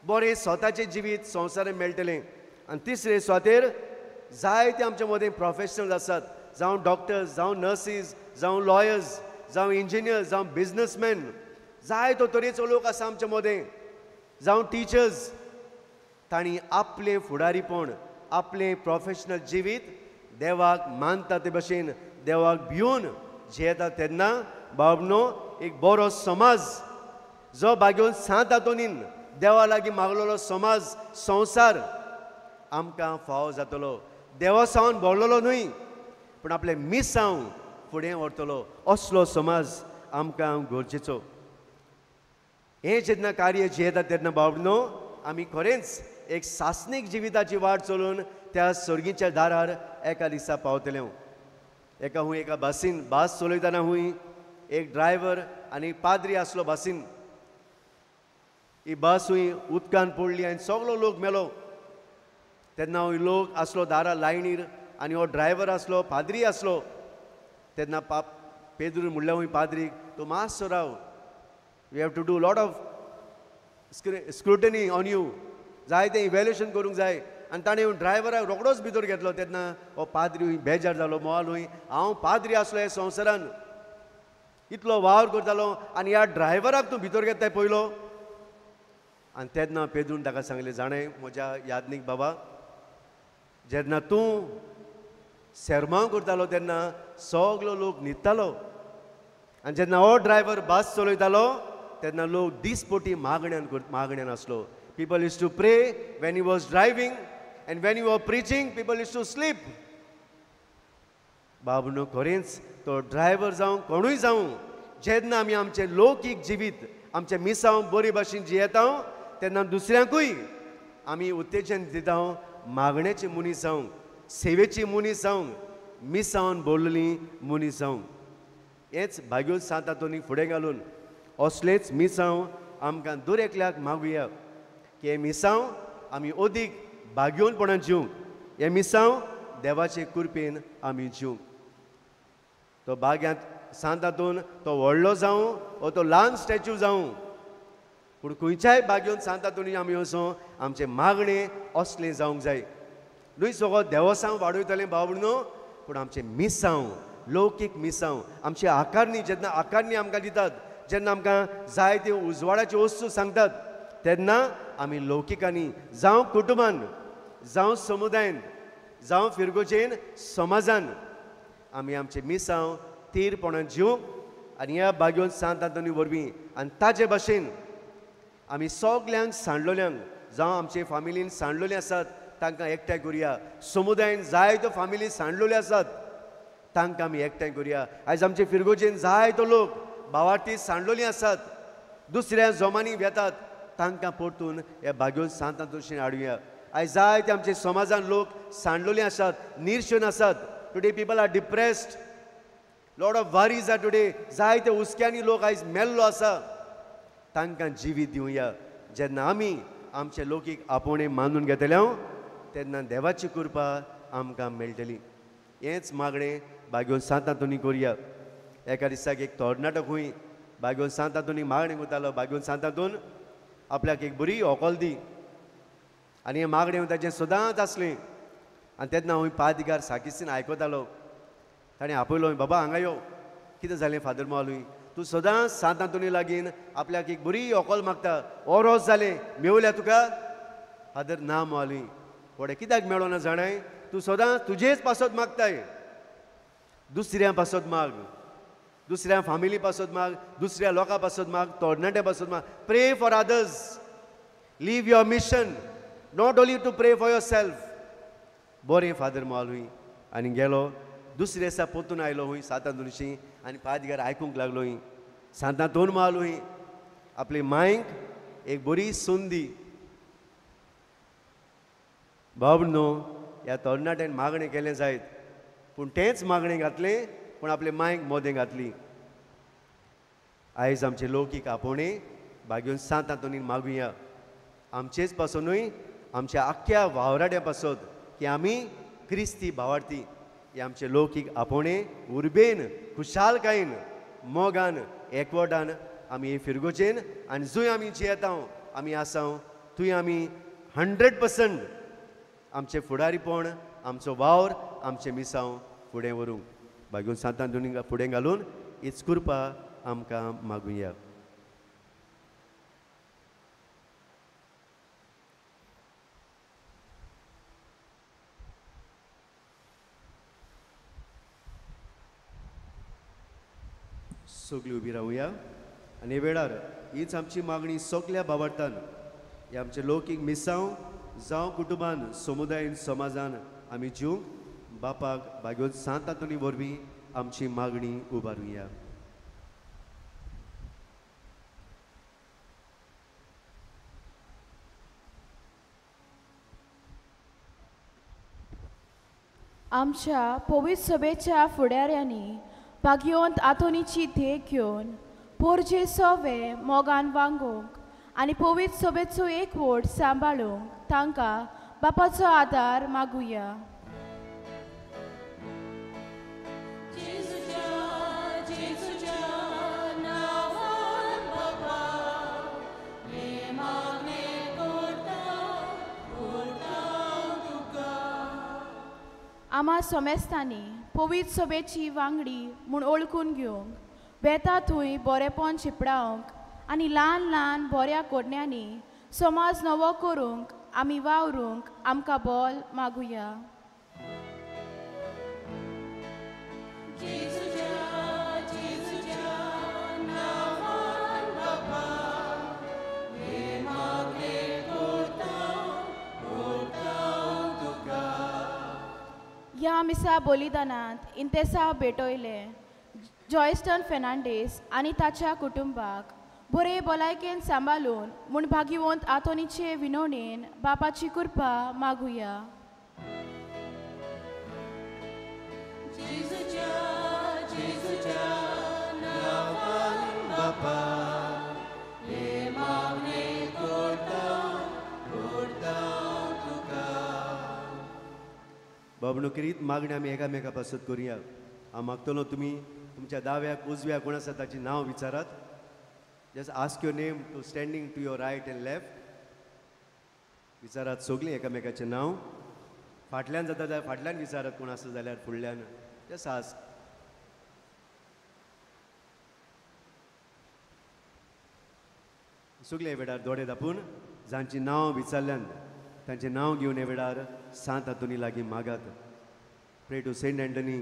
B: बरें स्वताचें जिवीत संवसारान मेळटलें. आनी तिसरे स्वातेर जायते आमचे मदें प्रोफेशनल्स आसात, जावं डॉक्टर्स, जावं नर्सीस, जावं लॉयर्स, जावं इंजिनियर्स, जावं बिजनसमॅन. जायतो तरेचो लोक आसा आमचे मदें, जावं टिचर्स. तांणी आपलें फुडारीपण, आपलें प्रोफेशनल जिवीत देवाक मानता ते भशेन, देवाक भिवन जियेता. तेन्ना बाबनो एक बरो समाज, जो बागेवन सांत हातोनीन देवा लागीं मागलेलो समाज, संवसार आमकां फावो जातलो. देवा सावन भरलेलो न्हय, पूण आपले मिसांव फुडें व्हरतलो. असलो समाज आमकां गरजेचो. हें जेन्ना कार्य जियेता तेन्ना बाबनो आमी खरेंच एक सासणीक जिविताची वाट चलून त्या सर्गीच्या दारार एका दिसा पावतले. एका बसीन बास चलयतना हूंय एक ड्रायव्हर आनी पाद्री आसलो बसीन. ही बस हूंय उदकान पडली आनी सगळो लोक मेलो. तेन्ना हूंय लोक आसलो दारा लायनीर आनी हो ड्रायव्हर आसलो, पाद्री आसलो. तेन्ना पेद्रू म्हणलें हूंय पाद्रीक, तूं मातसो राव, we have to do lot of scrutiny on you. जाय तें इवॅल्युएशन करूंक जाय. आनी ताणें ड्रायव्हराक रोखडोच भितर घेतलो. तेन्ना हो पाद्री हूंय बेजार जालो, मोल हूंय, हांव पाद्री आसलो ह्या संवसारान, इतलो वावर करतालो, आनी ह्या ड्रायव्हराक तूं भितर घेताय पयलो. आनी तेन्ना पेद्रून ताका सांगलें, जाणें म्हज्या यादनीक बाबा, जेन्ना तूं सेरमांव करतालो तेन्ना सगलो लोक न्हिदतालो. आनी जेन्ना हो ड्रायव्हर बस चलयतालो तेन्ना लोक दिसपोटी मागण्यान आसलो. People used to pray when he was driving, and when he was preaching, people used to sleep. बाबूनो खरेंच तो ड्रायव्हर जावं कोणूय जावं, जेन्ना आमी आमचें लौकीक जिवीत आमचें मिसांव बरे भाशेन जियेता तेन्ना दुसऱ्यांकूय आमी उत्तेजन दिता. मागण्याची मनीस जावं, सेवेची मनीस जावं, मिसांवन बोललेली मनीस जावं. हेंच भाग्योल सांत हातूंत फुडें घालून असलेच मिसांव आमकां दर एकल्याक मागुया की हे मिसांव आमी अदीक भाग्योनपणान जिवंक, हे मिसांव देवाचे कृपेन आमी जिवंक. तो भाग्यांत सांत हातूंत तो व्हडलो जावं वो तो ल्हान स्टॅच्यू जावं, पूण खंयच्याय भाग्योन सांत हातूंत आमी वचूं आमचें मागणें असलें जावंक जाय. न्हय सगळो देवसांव वाडयतलें बाबडो, पूण आमचें मिसांव, लौकीक मिसांव, आमची आकारणी, जेन्ना आकारणी आमकां दितात, जेन्ना आमकां जाय त्यो उजवाडाच्यो वस्तू सांगतात, तेन्ना आमी लौकिकांनी जावं कुटुंबान, जावं समुदायान, जावं फिरगोचेन समाजान आमी आमचें मिसांव थीरपणान जिवंक आनी ह्या भाग्योन सांत हातूंत वरवीं आनी ताचे भाशेन आमी सगल्यांक सांडलोल्यांक, जावं आमचे फामिलीन सांडलोलीं आसात तांकां एकठांय करुया. समुदायान जायत्यो फामिली सांडलोल्यो आसात तांकां आमी एकठांय करुया. आयज आमचे फिरगोचेन जायतो लोक भावार्थी सांडलोलीं आसात, दुसऱ्या जोमांनी वेतात, तांकां परतून हे भाग्योन सांत हातूंत हाडुया. आयज जायते आमचे समाजान लोक सांडलोलीं आसात, निर्शोन आसात. Today people are depressed, lot of worries are today. जायते हुस्क्यांनी लोक आयज मेल्लो आसा, तांकां जिवीत दिवया. जेन्ना आमी आमचे लौकीक आपोवणें मानून घेतले तेन्ना देवाची कृपा आमकां मेळटली. हेंच मागणें भाग्योन सांत हातूंत करुया. एका दिसाक एक तरणाटो खंय भाग्योन सांत हातूंत मागणें करतालो. भाग्योन सांत हातूंत आपल्याक एक बरी व्हंकल दी, आनी हें मागणें ताचें सदांच आसलें. आनी तेन्ना हांव पाद्रीगार साकिस्तीन आयकतालो. ताणें आपयलो, बाबा हांगा यो, कितें जालें फादर मालूय, तूं सदांच सांतांतोनी लागीं आपल्याक एक बरी ओकोल मागता ओरोस जालें मेवल्या तुका फादर ना मावली थोडे कित्याक मेळोना जाणाय तूं सदांच तुजेच पासत मागताय दुसऱ्या पासत माग दुसऱ्या फामिली पासत माग दुसऱ्या लोकां पासत माग तरणाट्या पासत माग pray for others live your mission not only to pray for yourself बरें फादर मावली आनी गेलो दुसरे दिसा परतून आयलो हूंय सांतांतोणशी आनी पाद्यकार आयकूंक लागलो हूंय सांतांतोण मावलो हूंय आपली मांयक एक बरी सून दी बाब न्हू ह्या तरणाट्यान मागणें केलें जायत पूण तेंच मागणें घातलें पूण आपले मांयक मोदें घातली आयज आमचे लौकीक आपोवणे भाग्यून सांतांतोणीन मागुया आमचेच पासूनूय आमच्या आख्ख्या वावराड्या पासत की आमी क्रिस्ती भावार्थी हे आमचे लौकीक आपोवणे उर्बेन खुशालकायेन मोगान एकवटान आमी हे फिरगोचेन आनी जंय आमी जियेता आमी आसा थंय आमी 100% आमचे फुडारीपण आमचो वावर आमचे मिसांव फुडें व्हरूंक भाग्यून सांतांतोणी फुडें घालून हीच कृपा आमकां मागुया सगळीं उबी रावया आनी हे वेळार हीच आमची मागणी सगळ्या भावार्थान हे आमचे लौकीक मिसांव जावं कुटुंबान समुदायान समाजान आमी जिवंक बापाक भाग्योन सांतांतोणी वरवीं आमची मागणी उबारुया
E: आमच्या पवित्र सभेच्या फुडाऱ्यांनी भाग्योंत आतोनीची देख घेवन पोरजे सवे मोगान वांगूंक आनी पवित्र सभेचो एकवट सांबाळूंक तांकां बापाचो आदार मागुया आमा सोमेस्तांनी पवित्र सभेची वांगडी म्हूण ओळखून घेवंक बेता थंय बरेपण शिपडावंक आनी ल्हान ल्हान बऱ्या कोडण्यांनी समाज नवो करूंक आमी वावरूंक आमकां बोल मागुया ह्या मिसा बलिदानांत इंतेसा भेटयले जॉयस्टन फेर्नांडीस आनी ताच्या कुटुंबाक बरे भलायकेन सांबाळून म्हूण भाग्यवंत आतोनीचे विनवणेन बापाची कृपा मागुया
B: बाबणुकरीत मागणी आमी एकामेका पासत करुया हांव मागतलो तुमी तुमच्या दाव्याक उजव्या कोण आसा ताचें नांव विचारात just ask your name to standing to your right and left विचारात सगळीं एकामेकाचें नांव फाटल्यान जाता जाल्यार फाटल्यान विचारात कोण आसा जाल्यार फुडल्यान जस्ट आस्क सगळे हे वेळार दोळे धापून जांचें नांव विचारल्यान तांचें नांव घेवन हे वेळार सांत आतोनी लागीं मागात pray to Saint Anthony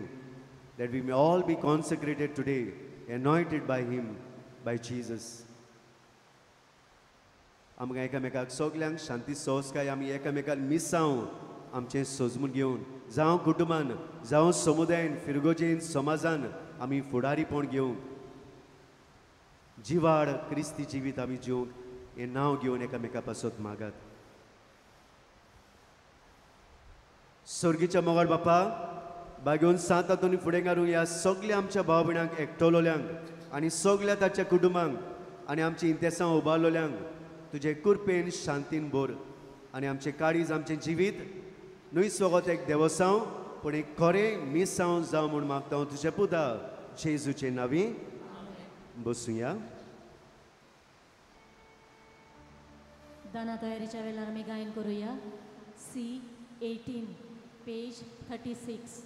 B: that we may all be consecrated today, anointed by him, by Jesus. आमकां एकामेकाक सगल्यांक शांती संस्कार आमी एकामेकाक मिसांव आमचें सजमून घेवन जावं कुटुंबान जावं समुदायान फिरगोजेन समाजान आमी फुडारीपण घेवंक जिवाड क्रिस्ती जिवीत आमी जिवंक हें नांव घेवन एकामेका पासत मागात सर्गीच्या मोगाळ बापा भाग्योन सांत आतोनी फुडें घालून ह्या सगळ्या आमच्या भाव भयणांक एकटोलोल्यांक आनी सगळ्या ताच्या कुटुंबांक आनी आमची इंतेसां उबारलोल्यांक तुजे कृपेन शांतीन भर आनी आमचें काळीज आमचें जिवीत न्हय सोगोत एक देवसांव पूण एक खरें मिसांव जावं म्हूण मागता हांव तुजे पुता जेजूचे नांवी बसूया
F: दाना तयारीच्या वेळार आमी गायन करूया C18 पेज 36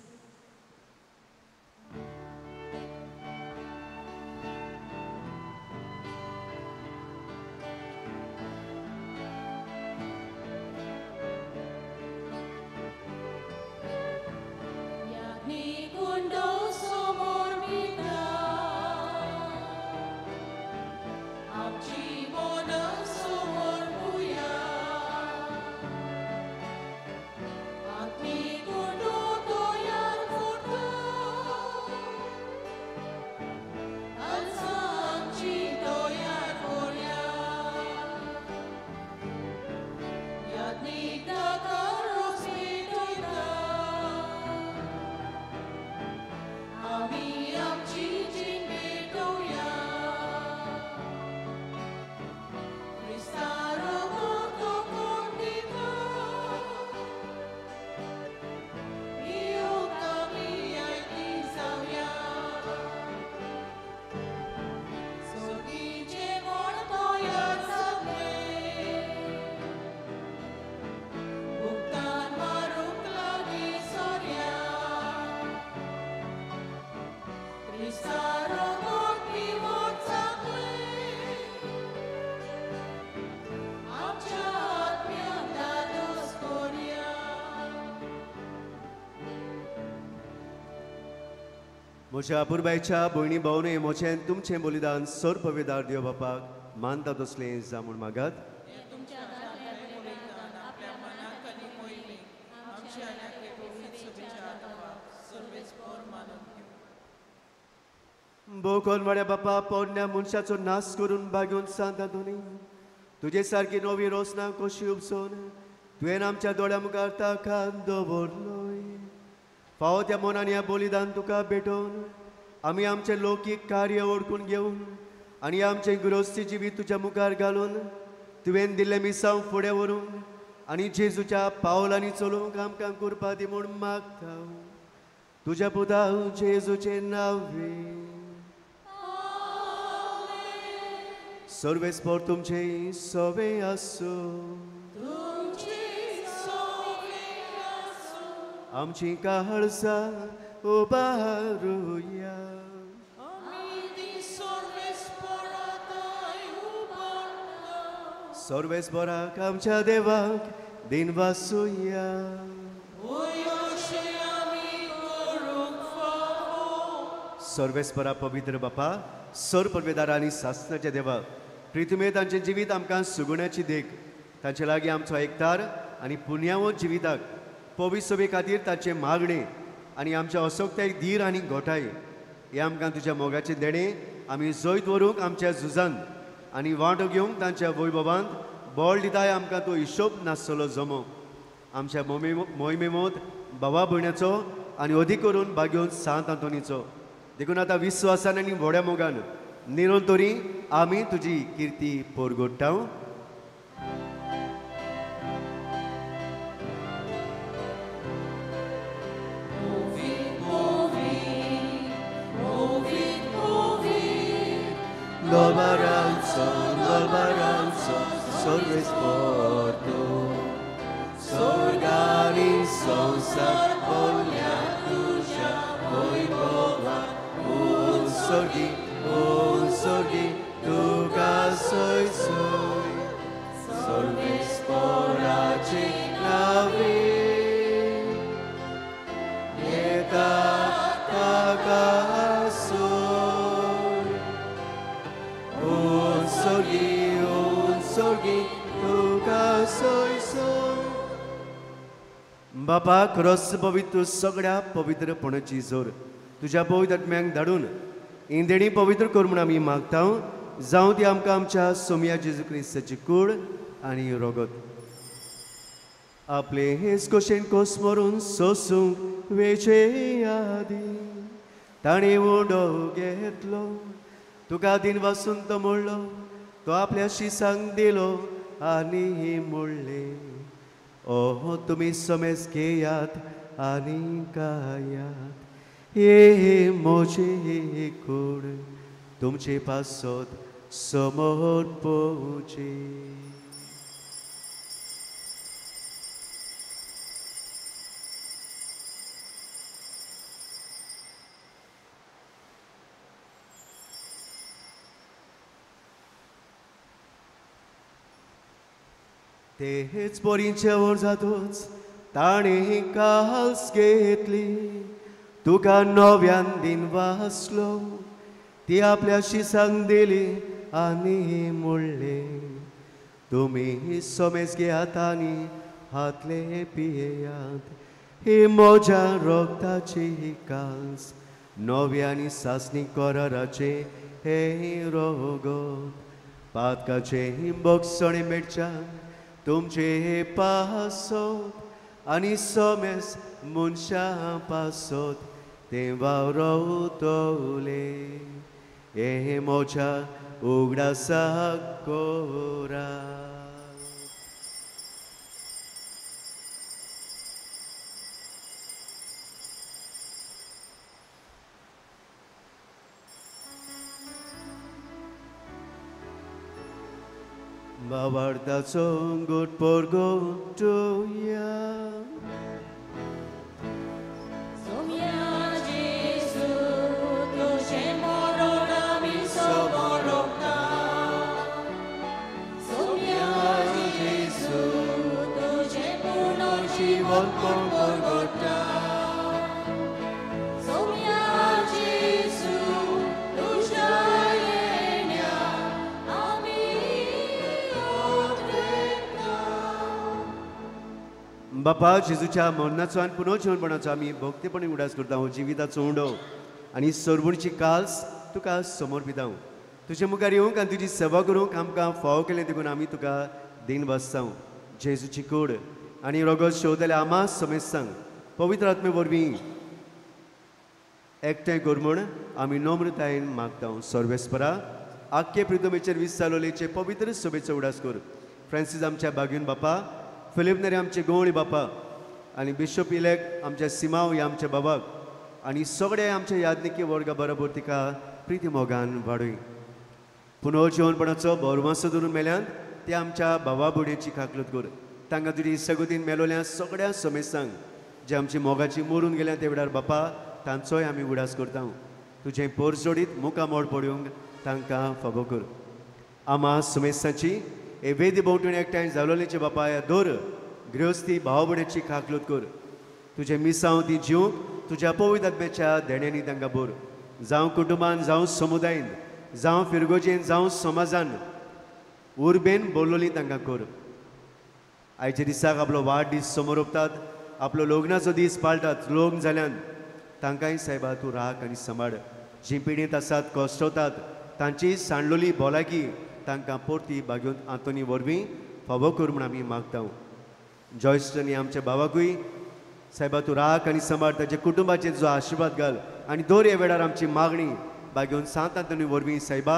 B: म्हज्या अपुरबायच्या भयणी भावने मोचें तुमचें बलिदान सर पविदार देव बापाक मानता तसलें जा म्हूण मागात. भोव कोनवाड्या बापा पोरण्या मनशाचो नाश करून बागेवन सांता दोनी तुजे सारकी नवी रोसना कशी उपसून तुवें आमच्या दोळ्या मुखार ताका दवरलोय. फावो त्या मनान ह्या बलिदान तुका भेटोवन आमी आमचें लौकीक कार्य ओळखून घेवन आनी आमचें गृहस्थी जिवीत तुज्या मुखार घालून तुवें दिल्लें मिसांव फुडें व्हरून आनी जेजूच्या पावलांनी चलोवंक आमकां करपा दी म्हूण मागता तुज्या पुता जेजूचें नांवे. सर्वेस्पर तुमचे सवे आसूं आमची काळजा उबारुया. सर्वेस्पराक आमच्या देवाक दिन वासुया. सर्वेस्परा पवित्र बापा सर पदवेदार आनी सासणाच्या देवा प्रितुमे तांचें जिवीत आमकां सुगुण्याची देख तांचे लागीं आमचो एकतार आनी पुण्यावो जिविताक पवित्र सभे खातीर तांचे मागणे आनी आमच्या असोक्त्याक धीर आनी घोटाय हे आमकां तुज्या मोगाचें देणें आमी जैत व्हरूंक आमच्या झुजांत आनी वांटो घेवंक तांच्या वैभवांत बळ दिताय आमकां तो हिशोब नासतलो जमो. आमच्या मोहिमेमोत भावा भयण्याचो आनी अदीक करून बागेवन सांत आंतोनीचो देखून आतां विस्वासान आनी व्हड्या मोगान निरंतरी आमी तुजी किर्ती पोरगोडटाव. Dolbaranzo, Sorvespor tu, Sorgani sonsa olja tuja, Vojvova, un sorgi, tuga soj, Sorvesporaci navi, Jeta taka बापा क्रॉस पवित्र सगळ्या पवित्रपणाची जोर तुज्या पवित्र आत्म्यांक धाडून इंदेणी पवित्र कर म्हूण आमी मागता. जावं ती आमकां आमच्या सोमया जेजू क्रिस्ताची कूड आनी रोगत आपले हेच कोशेन कोस मरून सोसूंक वेचे आदी ताणें उडो घेतलो तुका दिन वासून तो मोडलो तो आपल्या शिसांक दिलो आनी मोडले. ओ तुमी समेज घेयात आनी कायात हे मोजे कूड तुमचे पासत समोर पोवचे. तेच पोरींचे वर जातोच ताणें काल्स घेतली तुका नव्यान दिन वाचलो ती आपल्या शिसांक दिली आनी मोडले. तुमी समेज घेयात आनी हातले पियेयात हे म्हज्या रोगताची काल्स नव्यानी सासणी कराराचे हे रोगत पातकाचे बोगसणे मेटच्या तुमचे पासोत आनी सोमेस मनशां पासोत ते वावरतले हे मोच्या उगडासा कोरा. बाबार्दाचो गोड पोरगो टोया. बापा जेजूच्या मरणाचो आनी पुनर्जीवनपणाचो आमी भक्तीपणी उडास करता. जिविताचो उंडो आनी सरभुणची काल्स तुका समर्पिता. तुजे मुखार येवंक आनी तुजी सेवा करूंक आमकां फाव केलें देखून आमी तुका दिन बसता. जेजूची कूड आनी रोगोस शेवतल्या आमा समेत सांग पवित्र आत्मे वरवीं एकठांय कर म्हूण आमी नम्रतायेन मागता. सर्वेस्परा आख्खे प्रितमेचेर वीस चालोलेचे पवित्र सभेचो उडास कर. फ्रांसीस आमच्या बागेन बापा, फिलिप नेरे आमचे गवळी बापा आनी बिशप इलेक्ट आमच्या सिमाव ह्या आमच्या बाबाक आनी सगळे आमच्या यादनिकी वर्गा बरोबर तिका प्रिती मोगान वाडय. पुनर्जीवनपणाचो भरवंसो धरून मेल्यान ते आमच्या भावा भयणीची खाकलूत कर. तांकां तुजी सगोतीन मेलोल्या सगळ्या समेत सांग जे आमची मोगाची मरून गेल्या ते वेळार बापा तांचोय आमी उडास करता. तुजें पोर जोडीत मुखार मोड पडूंक तांकां फावो कर. आमा सुमेसाची हे वेदी भोंवतणी एकठांय जालोलेचे बापा ह्या दोर गृहस्थी भाव भयणीची खाकलूत कर. तुजें मिसांव ती जिवंक तुज्या पवित्र आत्म्याच्या देण्यांनी तांकां बोर. जावं कुटुंबान जावं समुदायान जावं फिरगोजेन जावं समाजान उर्बेन बोललोली तांकां कर. आयच्या दिसाक आपलो वाडदीस समोर ओंपतात, आपलो लग्नाचो दीस पाळटात. लग्न जाल्यान तांकांय सायबा तूं राख आनी सांबाळ. जीं पिडीत आसात, कश्टवतात, तांची सांडलोली भलायकी तांकां परती बागेवन आंतोनी वरवीं फावो कर म्हूण आमी मागता. जॉयस्ट आनी आमच्या भावाकूय सायबा तूं राख आनी सांबाळ. ताच्या कुटुंबाचेर जो आशिर्वाद घाल आनी दर ह्या वेळार आमची मागणी बागेवन सांत आंतोनी वरवीं सायबा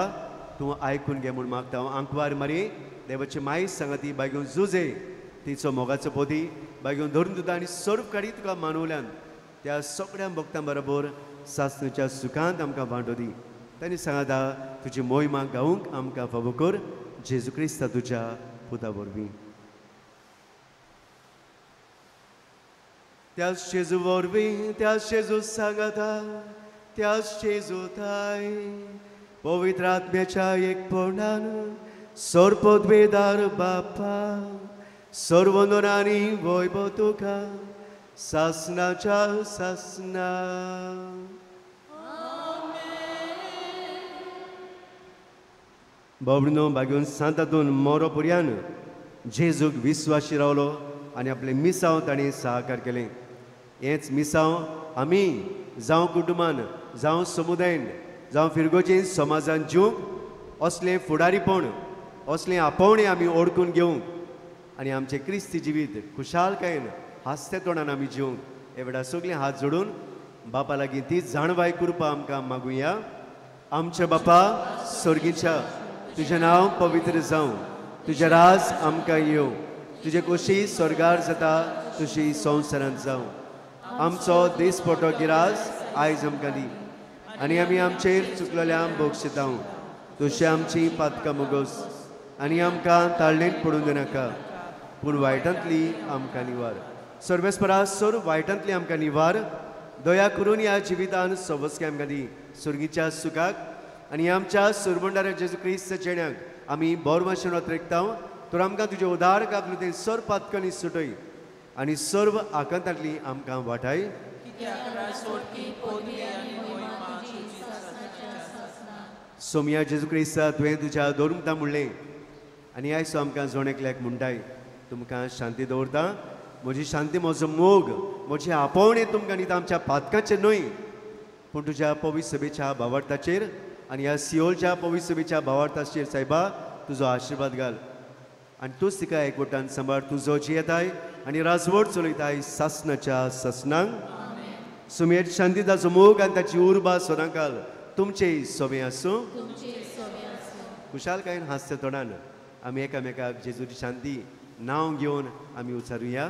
B: तूं आयकून घे म्हूण मागता. आंकवार मारी देवाची माय सांगाती बागेवन झुजे तिचो मोगाचो पोती बागेवन धरून दिता आनी सर्व काडी तुका मानवल्यान त्या सगळ्या भक्तां बरोबर सासणेच्या सुखांत आमकां वांटो दी. तांणी सांगाता तुजी मोहिमा गावूंक आमकां फावो कर. जेजू क्रिस्ता तुज्या पुता वरवीं. त्याच जेजू वरवीं त्याच जेजू सांगाता त्याच जेजू थाय पवित्र आत्म्याच्या एकपणान सर्वोद्वेदार बापा सर्वनोरानी वैभव तुका सासनाच्या सासना. बाबडीनो बागेवन सांतातून मोरो पर्यान जेजूक विस्वाशी रावलो आनी आपले मिसांव ताणें सहकार केलें. हेंच मिसांव आमी जावं कुटुंबान जावं समुदायान जावं फिरगोजेन समाजान जिवंक असलें फुडारीपण असलें आपोवणें आमी ओळखून घेवंक आनी आमचें क्रिस्ती जिवीत खुशालकायेन हास्या तोंडान आमी जिवंक हे वेळार सगळें हात जोडून बापा लागीं ती जाणवाय कृपा आमकां मागुया. आमचे बापा सर्गीच्या तुजें नांव पवित्र जावं, तुजें राज आमकां येवं, तुजे खोशी स्वर्गार जाता तुजी संवसारांत जावं. आमचो दिसपटो गिरास आयज आमकां दी आनी आमी आमचेर चुकलेल्यांक बक्षिता. तुशी आमची पातकां मोगोस आनी आमकां ताळणेंत पडूंक दिनाका पूण वायटांतली आमकां निवार. सर्वेस्परा सर्व वायटांतली आमकां निवार. दया करून ह्या जिवितान सवस्के आमकां दी. सुर्गीच्या सुखाक आनी आमच्या सुरमंडाऱ्या जेजू क्रिस्त जेण्याक आमी बरो आशिर्वाद रेखता. तर आमकां तुजे उदार काकलुतेन सर्व पातकांनी सुटय आनी सर्व आकांतांतली आमकां वाटाय. सोमया जेजू क्रिस्ता तुवें तुज्या दोरुमता म्हणलें आनी आयज आमकां जोण एकल्याक म्हणटाय तुमकां शांती दवरता. म्हजी शांती म्हजो मोग म्हजें आपोवणें तुमकां दिता. आमच्या पातकांचेर न्हय पूण तुज्या पवित्र सभेच्या भावार्थाचेर आनी ह्या सिओलच्या पवित्र सभेच्या भावार्थाचेर सायबा तुजो आशिर्वाद घाल. आनी तूंच तिका एकवटान सांबाळ तुजो जियेताय आनी राजवट चलयताय सासनाच्या ससनांक सुमेर शांती ताचो मोग आनी ताची उर्बा सोदांकाल तुमचे सोबे आसूं खुशालकायेन हास्य तोंडान आमी एकामेकाक जेजूची शांती नांव घेवन आमी उचारुया.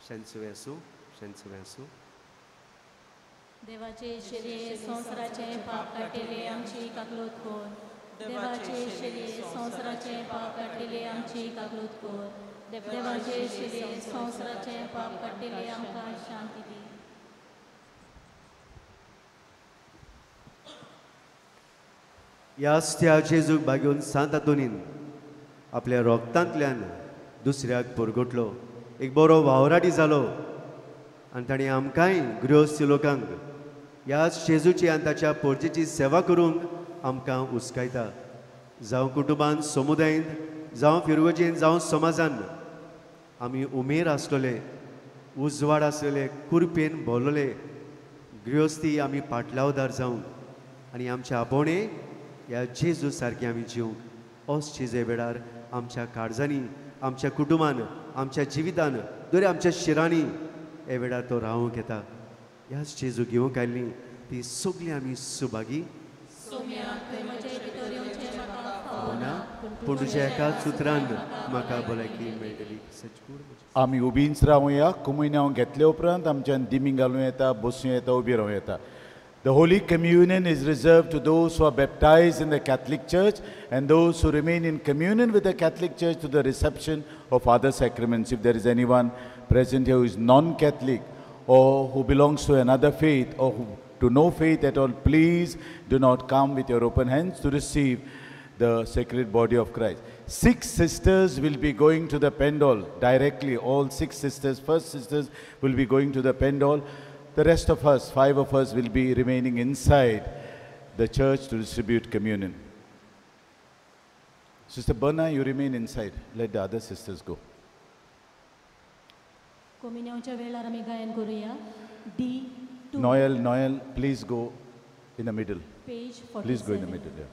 B: शांतसुवे आसूं शांतसुवे आसूं.
F: देवाचे शिरे संवसाराचे पाप काटिले आमची काकलूत कोर. देवाचे शिरे संवसाराचे पाप काटिले आमची काकलूत कोर. देवाचे शिरे संवसाराचे पाप काटिले आमकां शांती दी.
B: ह्याच त्या जेजूक बागेवन सांत आंतोनीन आपल्या रोगतांतल्यान दुसऱ्याक परगटलो. एक बरो वावराडी जालो आनी ताणें आमकांय गृहस्थ लोकांक ह्याच जेजूची आनी ताच्या पोरचेची सेवा करूंक आमकां उस्कायता. जावं कुटुंबान समुदायांत जावं फिरवजेन जावं समाजान आमी उमेर आसलोले उजवाड आसलेले कुरपेन भोंवलोले गृहस्थी आमी पाटलावदार जावं आनी आमच्या आपोवणे ह्या जेजू सारकें आमी जिवंक होच जेजे वेळार आमच्या काळजांनी आमच्या कुटुंबान आमच्या जिवितान दर आमच्या शिरांनी हे वेळार तो रावूंक येता. ह्याच जेजू घेवंक आयल्ली ती सगळीं आमी सुभागी ना पूण तुज्या एकाच उतरान म्हाका भलायकी मेळटली.
A: आमी उबींच रावया. कुमुयनांव घेतले उपरांत आमच्यान दिमी घालूं येता बसूं येता उबी रावं येता. The Holy Communion is reserved to those who are baptized in the Catholic Church and those who remain in communion with the Catholic Church to the reception of other sacraments. If there is anyone present here who is non-Catholic or who belongs to another faith or who to no faith at all, please do not come with your open hands to receive the sacred body of Christ. 6 sisters will be going to the pendule directly. All 6 sisters, first sisters will be going to the pendule. The rest of us, 5 of us, will be remaining inside the church to distribute communion. Sister Berna, you remain inside. Let the other sisters go.
F: कोमिन्याच्या वेळार आमी गायन करूया. D2
A: Noel, please go in the middle.
F: page 47.
A: Please go in the middle. Yeah.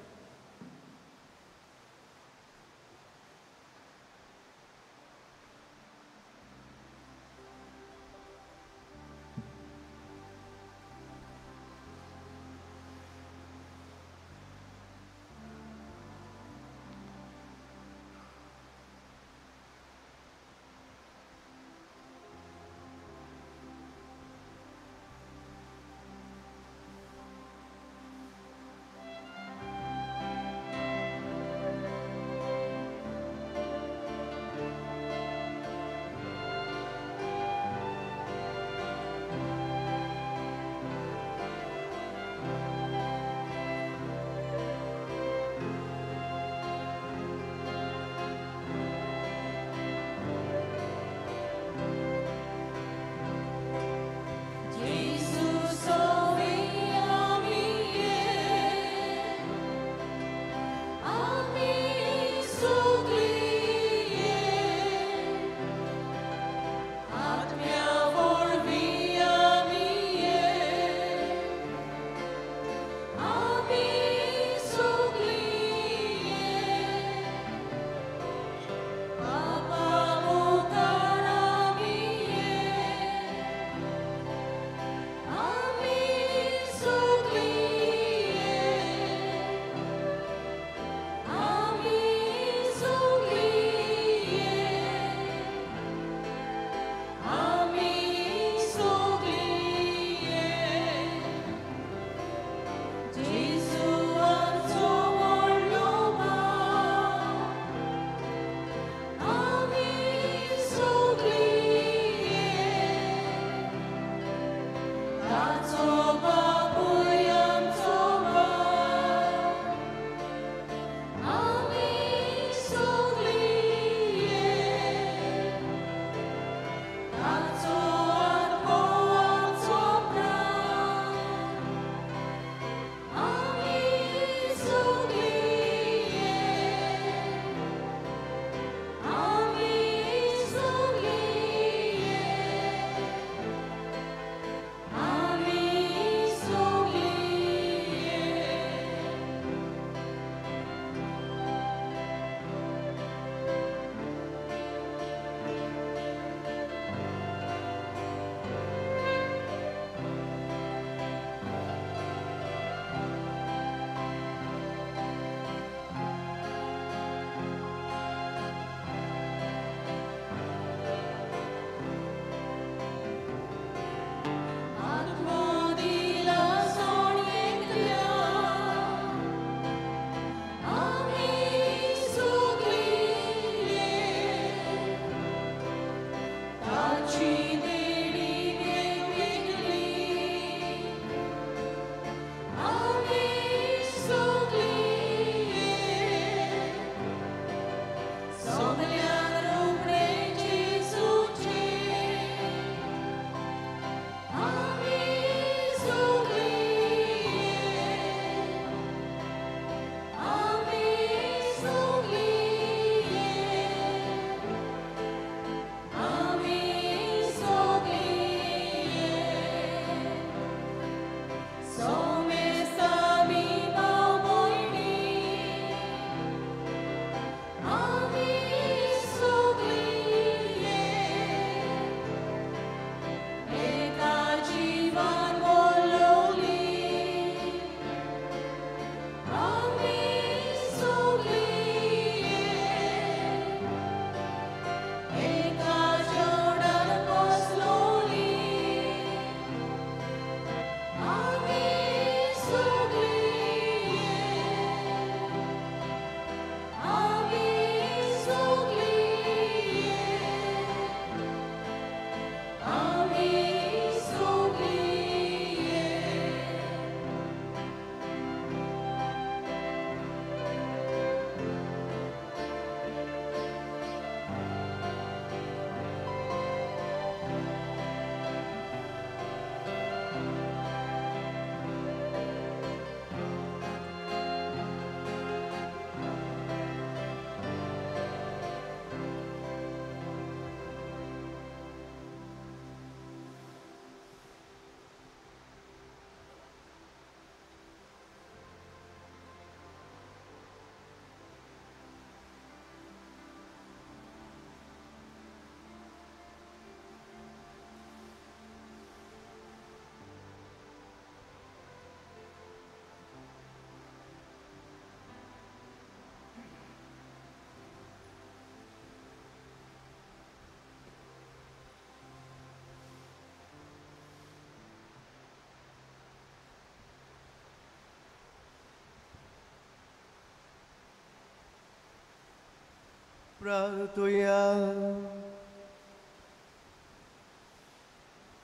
B: प्रार्थुया.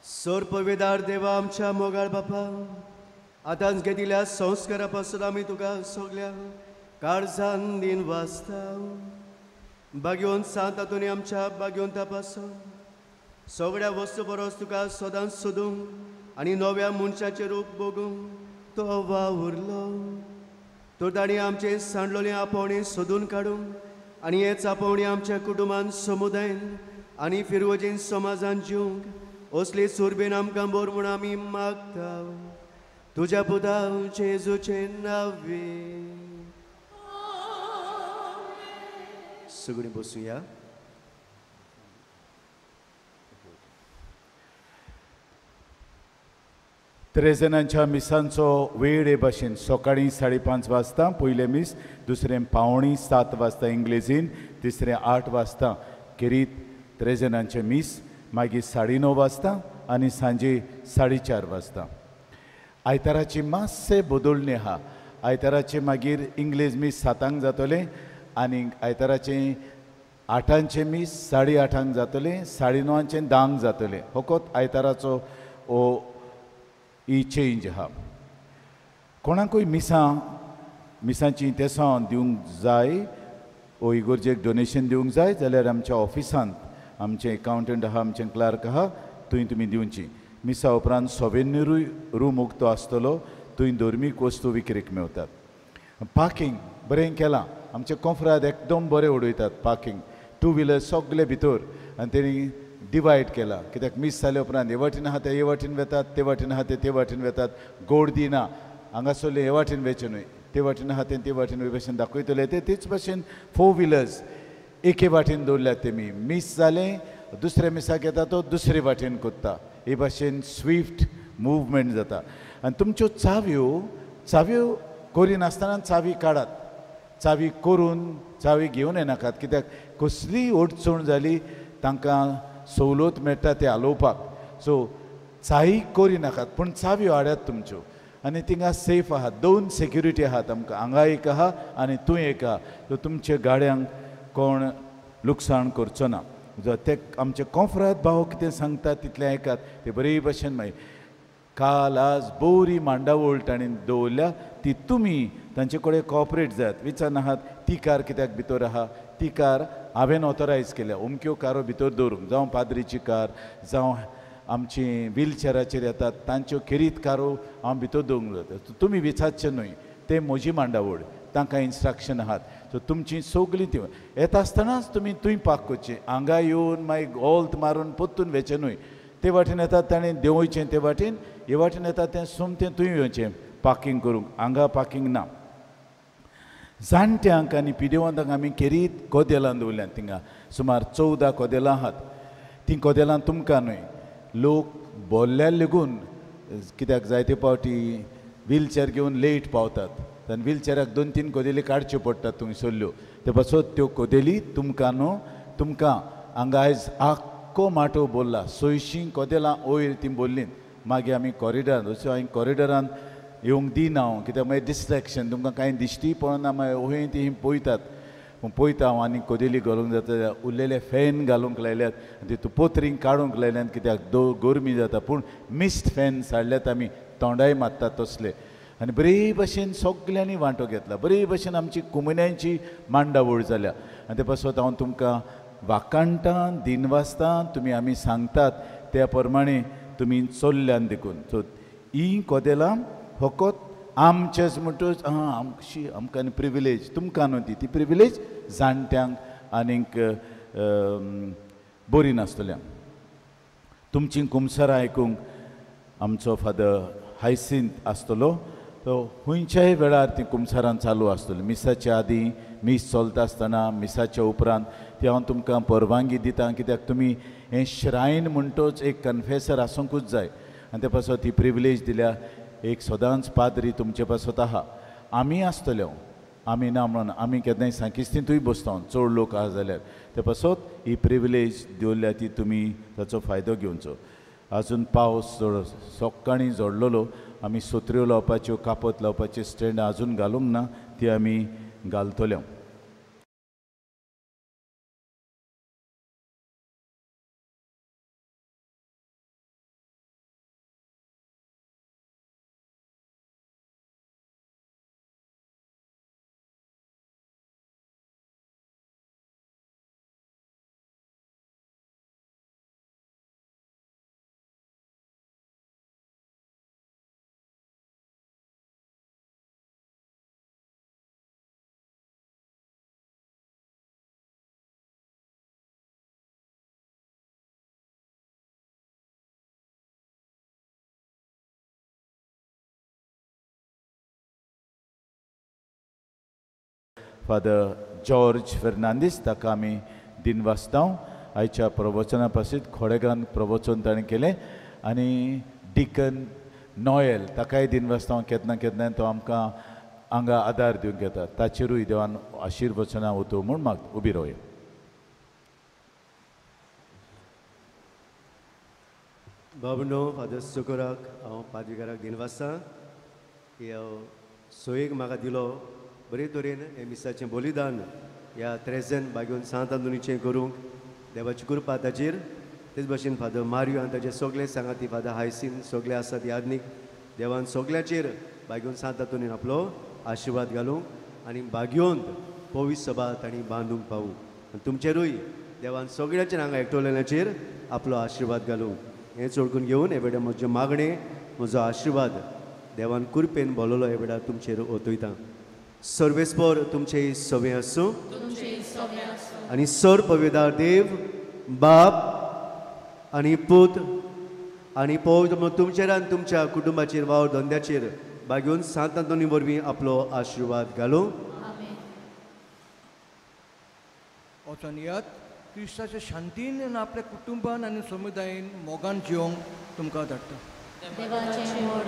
B: सोरपवेदार देवा आमच्या मोगाळ बापा, आतांच घेतिल्ल्या संस्कारा पासून आमी तुका सगल्या काळजान दिन वाचता. बागेवन सांत तातूंत आमच्या बागेवंता पासून सगळ्या वस्तू परस तुका सदांच सोदूंक आनी नव्या मनशाचें रूप बगूंक तो वावुरलो. तो ताणी आमचे सांडलोलें आपोवणें सोदून काडूंक आनी हेच आपोवणें आमच्या कुटुंबान समुदायान आनी फिरवजेन समाजान जिवंक असले सोरबेन आमकां बोर म्हूण आमी मागता. तुज्या पुता जेजूचे नांवे. सगळीं बसूया.
A: त्रेजनांच्या मिसांचो वेळ हे भाशेन सकाळीं 5:30 वाजता पयलें मीस, दुसरें 6:45 वाजता इंग्लिजीन, तिसरें 8 वाजता केरीत त्रेजनांचें मीस, मागीर 9:30 वाजता आनी सांजे 4:30 वाजता. आयताराची मातशें बदलणी आहा. आयताराचें मागीर इंग्लीज मीस 7:00 जातलें आनी आयताराचें 8:00 मीस 8:30 जातलें, 9:30 10:00 जातलें. फकत आयताराचो ही चेंज आहा. कोणाकूय मिसांची तेसां दिवंक जाय वो इगोर्जेक डोनेशन दिवंक जाय जाल्यार आमच्या ऑफिसांत आमचे एकावंटंट आहा, आमचे क्लार्क आहा, थंय तुमी दिवची. मिसा उपरांत सवेन्यूरूय रूम उक्तो आसतलो, थंय धर्मीक वस्तू विक्रेक मेवतात. पार्किंग बरें केलां. आमचे कोंफराद एकदम बरें उडयतात पार्किंग. 2 व्हिलर सगळे भितर आनी तेणी डिवायड केला. कित्याक मीस जाले उपरांत हे वाटेन आहा ते हे वाटेन वेतात, ते वाटेन आहा ते वाटेन वेतात. गोड दिना हांगासरले हे वाटेन वेचे न्हय, ते वाटेन आहा ते वाटेन भशेन दाखयतले. तेच भशेन 4 व्हिलर्स एके वाटेन दवरल्यात तेमी. मीस जालें दुसऱ्या मिसाक येता तो दुसरे वाटेन कोत्ता. हे भाशेन स्विफ्ट मुवमेंट जाता. आनी तुमच्यो चाव्यो करिनासतना चावी काडात. चावी करून चावी घेवन येनाकात. कित्याक कसलीय अडचण जाली तांकां सवलत मेळटा ते हालोवपाक. सो चावी करिनाकात पूण चाव्यो हाडात तुमच्यो. आनी थिंगा सेफ आहात. 2 सेक्युरिटी आहात आमकां. हांगा एक आहा आनी थंय एक आहा. सो तुमच्या गाड्यांक कोण लुकसाण करचो ना. ते आमचे कोंफराद भाव कितें सांगतात तितलें आयकात. ते बरे भशेन मागीर काल आज बरी मांडावळ ताणें दवरल्या ती तुमी तांचे कडेन कॉपरेट जायात. विचारनाहात ती कार कित्याक भितर आहा. ती कार हांवें ऑथरायज केल्या. अमक्यो कारो भितर दवरूंक, जावं पाद्रीची कार, जावं आमची व्हीलचॅराचेर येतात तांच्यो खेरीत कारो हांव भितर दवरूंक जाता. तुमी विचारचें न्हय. ते म्हजी मांडावळ, तांकां इन्स्ट्रक्शन आहात. सो तुमची सगळीं ती येता आसतनाच तुमी थंय पार्क करचें. हांगा येवन मागीर हॉल्त मारून पोत्तून वेचें न्हय. ते वाटेन येतात ताणें देंवयचें ते वाटेन, हे वाटेन येतात तें सोमतें थंय येवचें पार्किंग करूंक. हांगा पार्किंग ना. जाणट्यांक आनी पिडेवंतांक आमी केरीत कोदेलां दवरल्यात. थिंगा सुमार 14 कोदेलां आहात. तीं कोदेलां तुमकां न्हय, लोक बोल्ल्या लेगून. कित्याक जायते फावटी व्हीलचॅर घेवन लेट पावतात. आनी व्हीलचॅराक 2-3 कोदेली काडच्यो पडटात थंय सरल्यो. ते पासत त्यो कोदेली तुमकां न्हू. तुमकां हांगा आयज आख्खो माटो बोल्ला. 600 कोदेलां वयर तीं बोल्लीं. मागीर आमी कॉरिडरान अशें हांवें कॉरिडरान येवंक दिना हांव. कित्याक मागीर डिस्ट्रॅक्शन तुमकां कांय दिश्टी पडना. मागीर ओहें ती पळयतात. पूण पळयता हांव आनी कोदेली घालूंक जाता. उरलेले फॅन घालूंक लायल्यात. तितू पोत्रींग काडूंक लायल्यात. कित्याक गरमी जाता. पूण मिस्ट फॅन हाडल्यात आमी. तोंडाय मारतात तसले. आनी बरे भशेन सगल्यांनी वांटो घेतला. बरे भशेन आमची कुमन्यांची मांडावळ जाल्या. आनी ते पासत हांव तुमकां वाकाणटां दिनवासतां तुमी आमी सांगतात त्या प्रमाणे तुमी चल्ल्यान देखून. सो ही कोदेलां फकत आमचेच म्हणटच आमकां प्रिविलेज. तुमकां न्हू ती प्रिविलेज जाणट्यांक आनीक बरी नासतल्यांक. तुमची कुमसारां आयकूंक आमचो फादर हायसिंथ आसतलो. तो खंयच्याय वेळार ती कुमसारां चालू आसतली. मिसाच्या आदीं, मीस चलता आसतना, मिसाच्या उपरांत ती हांव तुमकां परवानगी दितां. कित्याक तुमी हें श्रायन म्हणटच एक कन्फेसर आसूंकूच जाय. आनी ते पासत ही प्रिविलेज दिल्या. एक सदांच पाद्री तुमचे पासत आहा. आमी आसतल्यो. आमी ना म्हणून आमी केन्नाय सांकिस्तींतूय बसता चड लोक आहा जाल्यार. ते पासत ही प्रिविलेज दिवल्या ती तुमी ताचो फायदो घेवचो. आजून पावस सकाळीं झडलेलो. आमी सोत्र्यो लावपाच्यो, कापत लावपाचे स्टँड आजून घालूंक ना. ती आमी घालतल्यो. फादर जॉर्ज फेर्नांदीस ताका आमी दिनवासतांव आयच्या प्रवचना पासून खोडेगांव प्रवचन ताणें केलें आनी डिकन नॉयल ताकाय दिनवासतांव केन्ना केन्ना तो आमकां हांगा आदार दिवंक येता ताचेरूय देवान आशिर्वचनां वतू म्हूण म्हाका उबी रावया.
B: बाबनो फादर सुकोराक हांव पाद्रीकाराक दिनवासतां की सोयेक म्हाका दिलो बरे तरेन हे मिसाचें बलिदान ह्या त्रेजन बागेवन सांत आंतोनीचें करूंक देवाची कृपा ताचेर. तेच भाशेन फादर मारियो आनी ताचे सगळे सांगाती फादर हायसीन सगळे आसात यादनीक देवान सगळ्याचेर बागेवन सांत आंतोनीन आपलो आशिर्वाद घालूंक आनी बागेवंत पवित्र सभा तांणी बांदूंक पावूं आनी तुमचेरूय देवान सगळ्याचेर हांगा एकठवलेल्याचेर आपलो आशिर्वाद घालूंक. हें चोडकून घेवन हे वेळा म्हजे मागणें म्हजो आशिर्वाद देवान कुरपेन बोललो हे वेळा तुमचेर ओतयता. सर्वेस्पर तुमचे सवे आसूं आनी सर पवित्र देव बाप आनी पूत आनी पवित्र तुमचेर आनी तुमच्या कुटुंबाचेर वा धंद्याचेर बागेवन सांत आंतोनी वरवीं आपलो आशिर्वाद घालूं.
D: वचून यात क्रिस्ताच्या शांतीन आपल्या कुटुंबान आनी समुदायान मोगान जिवंक तुमकां धाडटा.
F: देवाचें व्हड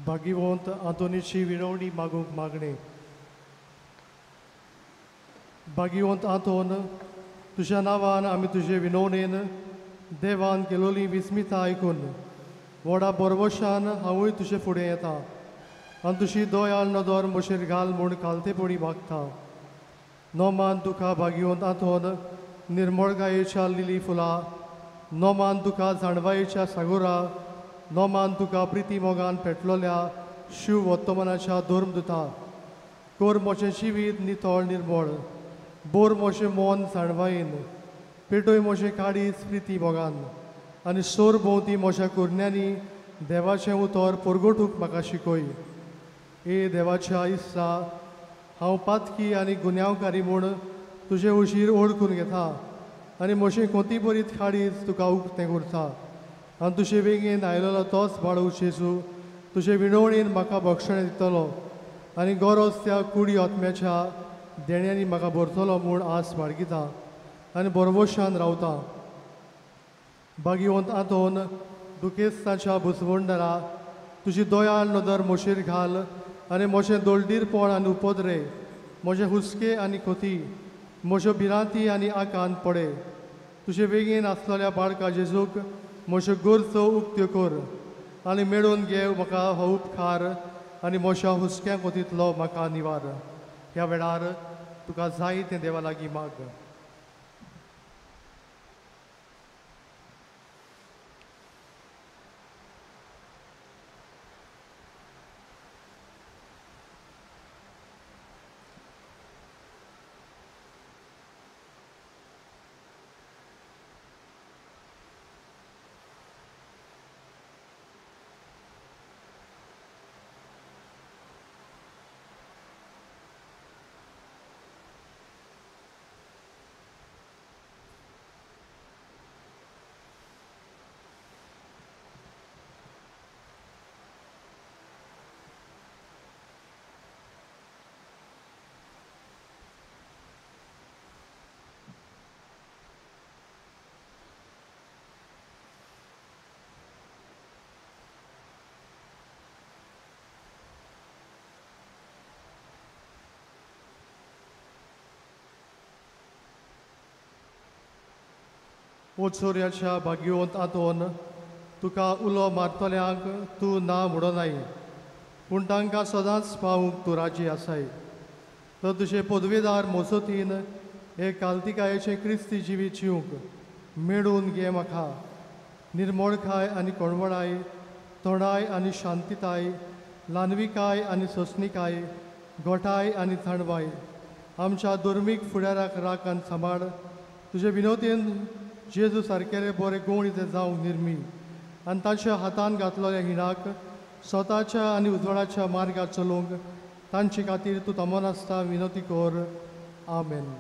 G: भाग्यवंत आंतोनीची विनवणी मागूंक मागणे. भाग्यवंत आंतोन, तुज्या नांवान आमी तुजे विनवणेन देवान केलोली विस्मिता आयकून व्हडा बरवशान हांवूय तुजे फुडें येता आनी तुजी दोयाळ नदर म्हजेर घाल म्हूण खालतेपणी मागता. नोमान तुका भाग्यवंत आंतोन निर्मळकायेच्या लिली फुलां, नोमान तुका जाणवायेच्या सागोरा, नोमान तुका प्रिती मोगान पेटलोल्या शिव वर्तमानाच्या धर्मदुता. कोर मोचें जिवीत नितळ निर्मळ, बोर मोचें मोन जाणवायेन, पेटोय मोचें काडीच प्रिती मोगान आनी सोर भोंवती मोच्या कुरण्यांनी देवाचें उतर परगटूंक म्हाका शिकय. ए देवाच्या इस्सा हांव पातकी आनी गुन्यांवकारी म्हूण तुजे उशीर ओळखून घेता आनी म्हशी कोती बरी खाडीच तुका उक्तें करता. आनी तुजे बेगीन आयलोलो तोच बाळू जेजू तुजे विणवणेन म्हाका भक्षण दितलो आनी गरज त्या कुडी आत्म्याच्या देण्यांनी म्हाका भरतलो म्हूण आस बाळगिता आनी बरवशान रावता. भाग्यवंत आतोन दुखेस्ताच्या बुसवंडरा तुजी दोयाळ नदर म्हशीर घाल आनी म्हजें दोळदीरपण आनी उपद्रे म्हजे हुस्के आनी कोती म्हज्यो भिरांती आनी आकांत पडे. तुजे बेगीन आसलेल्या बाळका जेजूक म्हज्यो गरजो उक्त्यो कर आनी मेळून घेव म्हाका हो उपकार आनी म्हज्या हुस्क्या कोतींतलो म्हाका निवार. ह्या वेळार तुका जाय तें देवा लागीं माग. ओचोऱ्याच्या भाग्यवंत आतोन तुका उलो मारतल्यांक तूं ना म्हणनाय पूण तांकां सदांच पावूंक तूं राजी आसाय. तर तुजे पदवेदार मोसतीन हे काल्तिकायेचें क्रिस्ती जिवीत जिवंक मेळून घे म्हाका. निर्मळकाय आनी कळवळाय, तोणाय आनी शांतीताय, ल्हानविकाय आनी सोंसणीकाय, गोठाय आनी थंडवाय आमच्या धर्मीक फुडाराक राख आनी सांबाळ. तुजे विनोदेन जेजू सारकेले बरे गूण ते जावंक निर्मी आनी तांच्या हातान घातलेल्या हिणाक स्वताच्या आनी उजवाडाच्या मार्गार चलोवंक तांचे खातीर तूं तमन आसता विनोती कर. आमेन.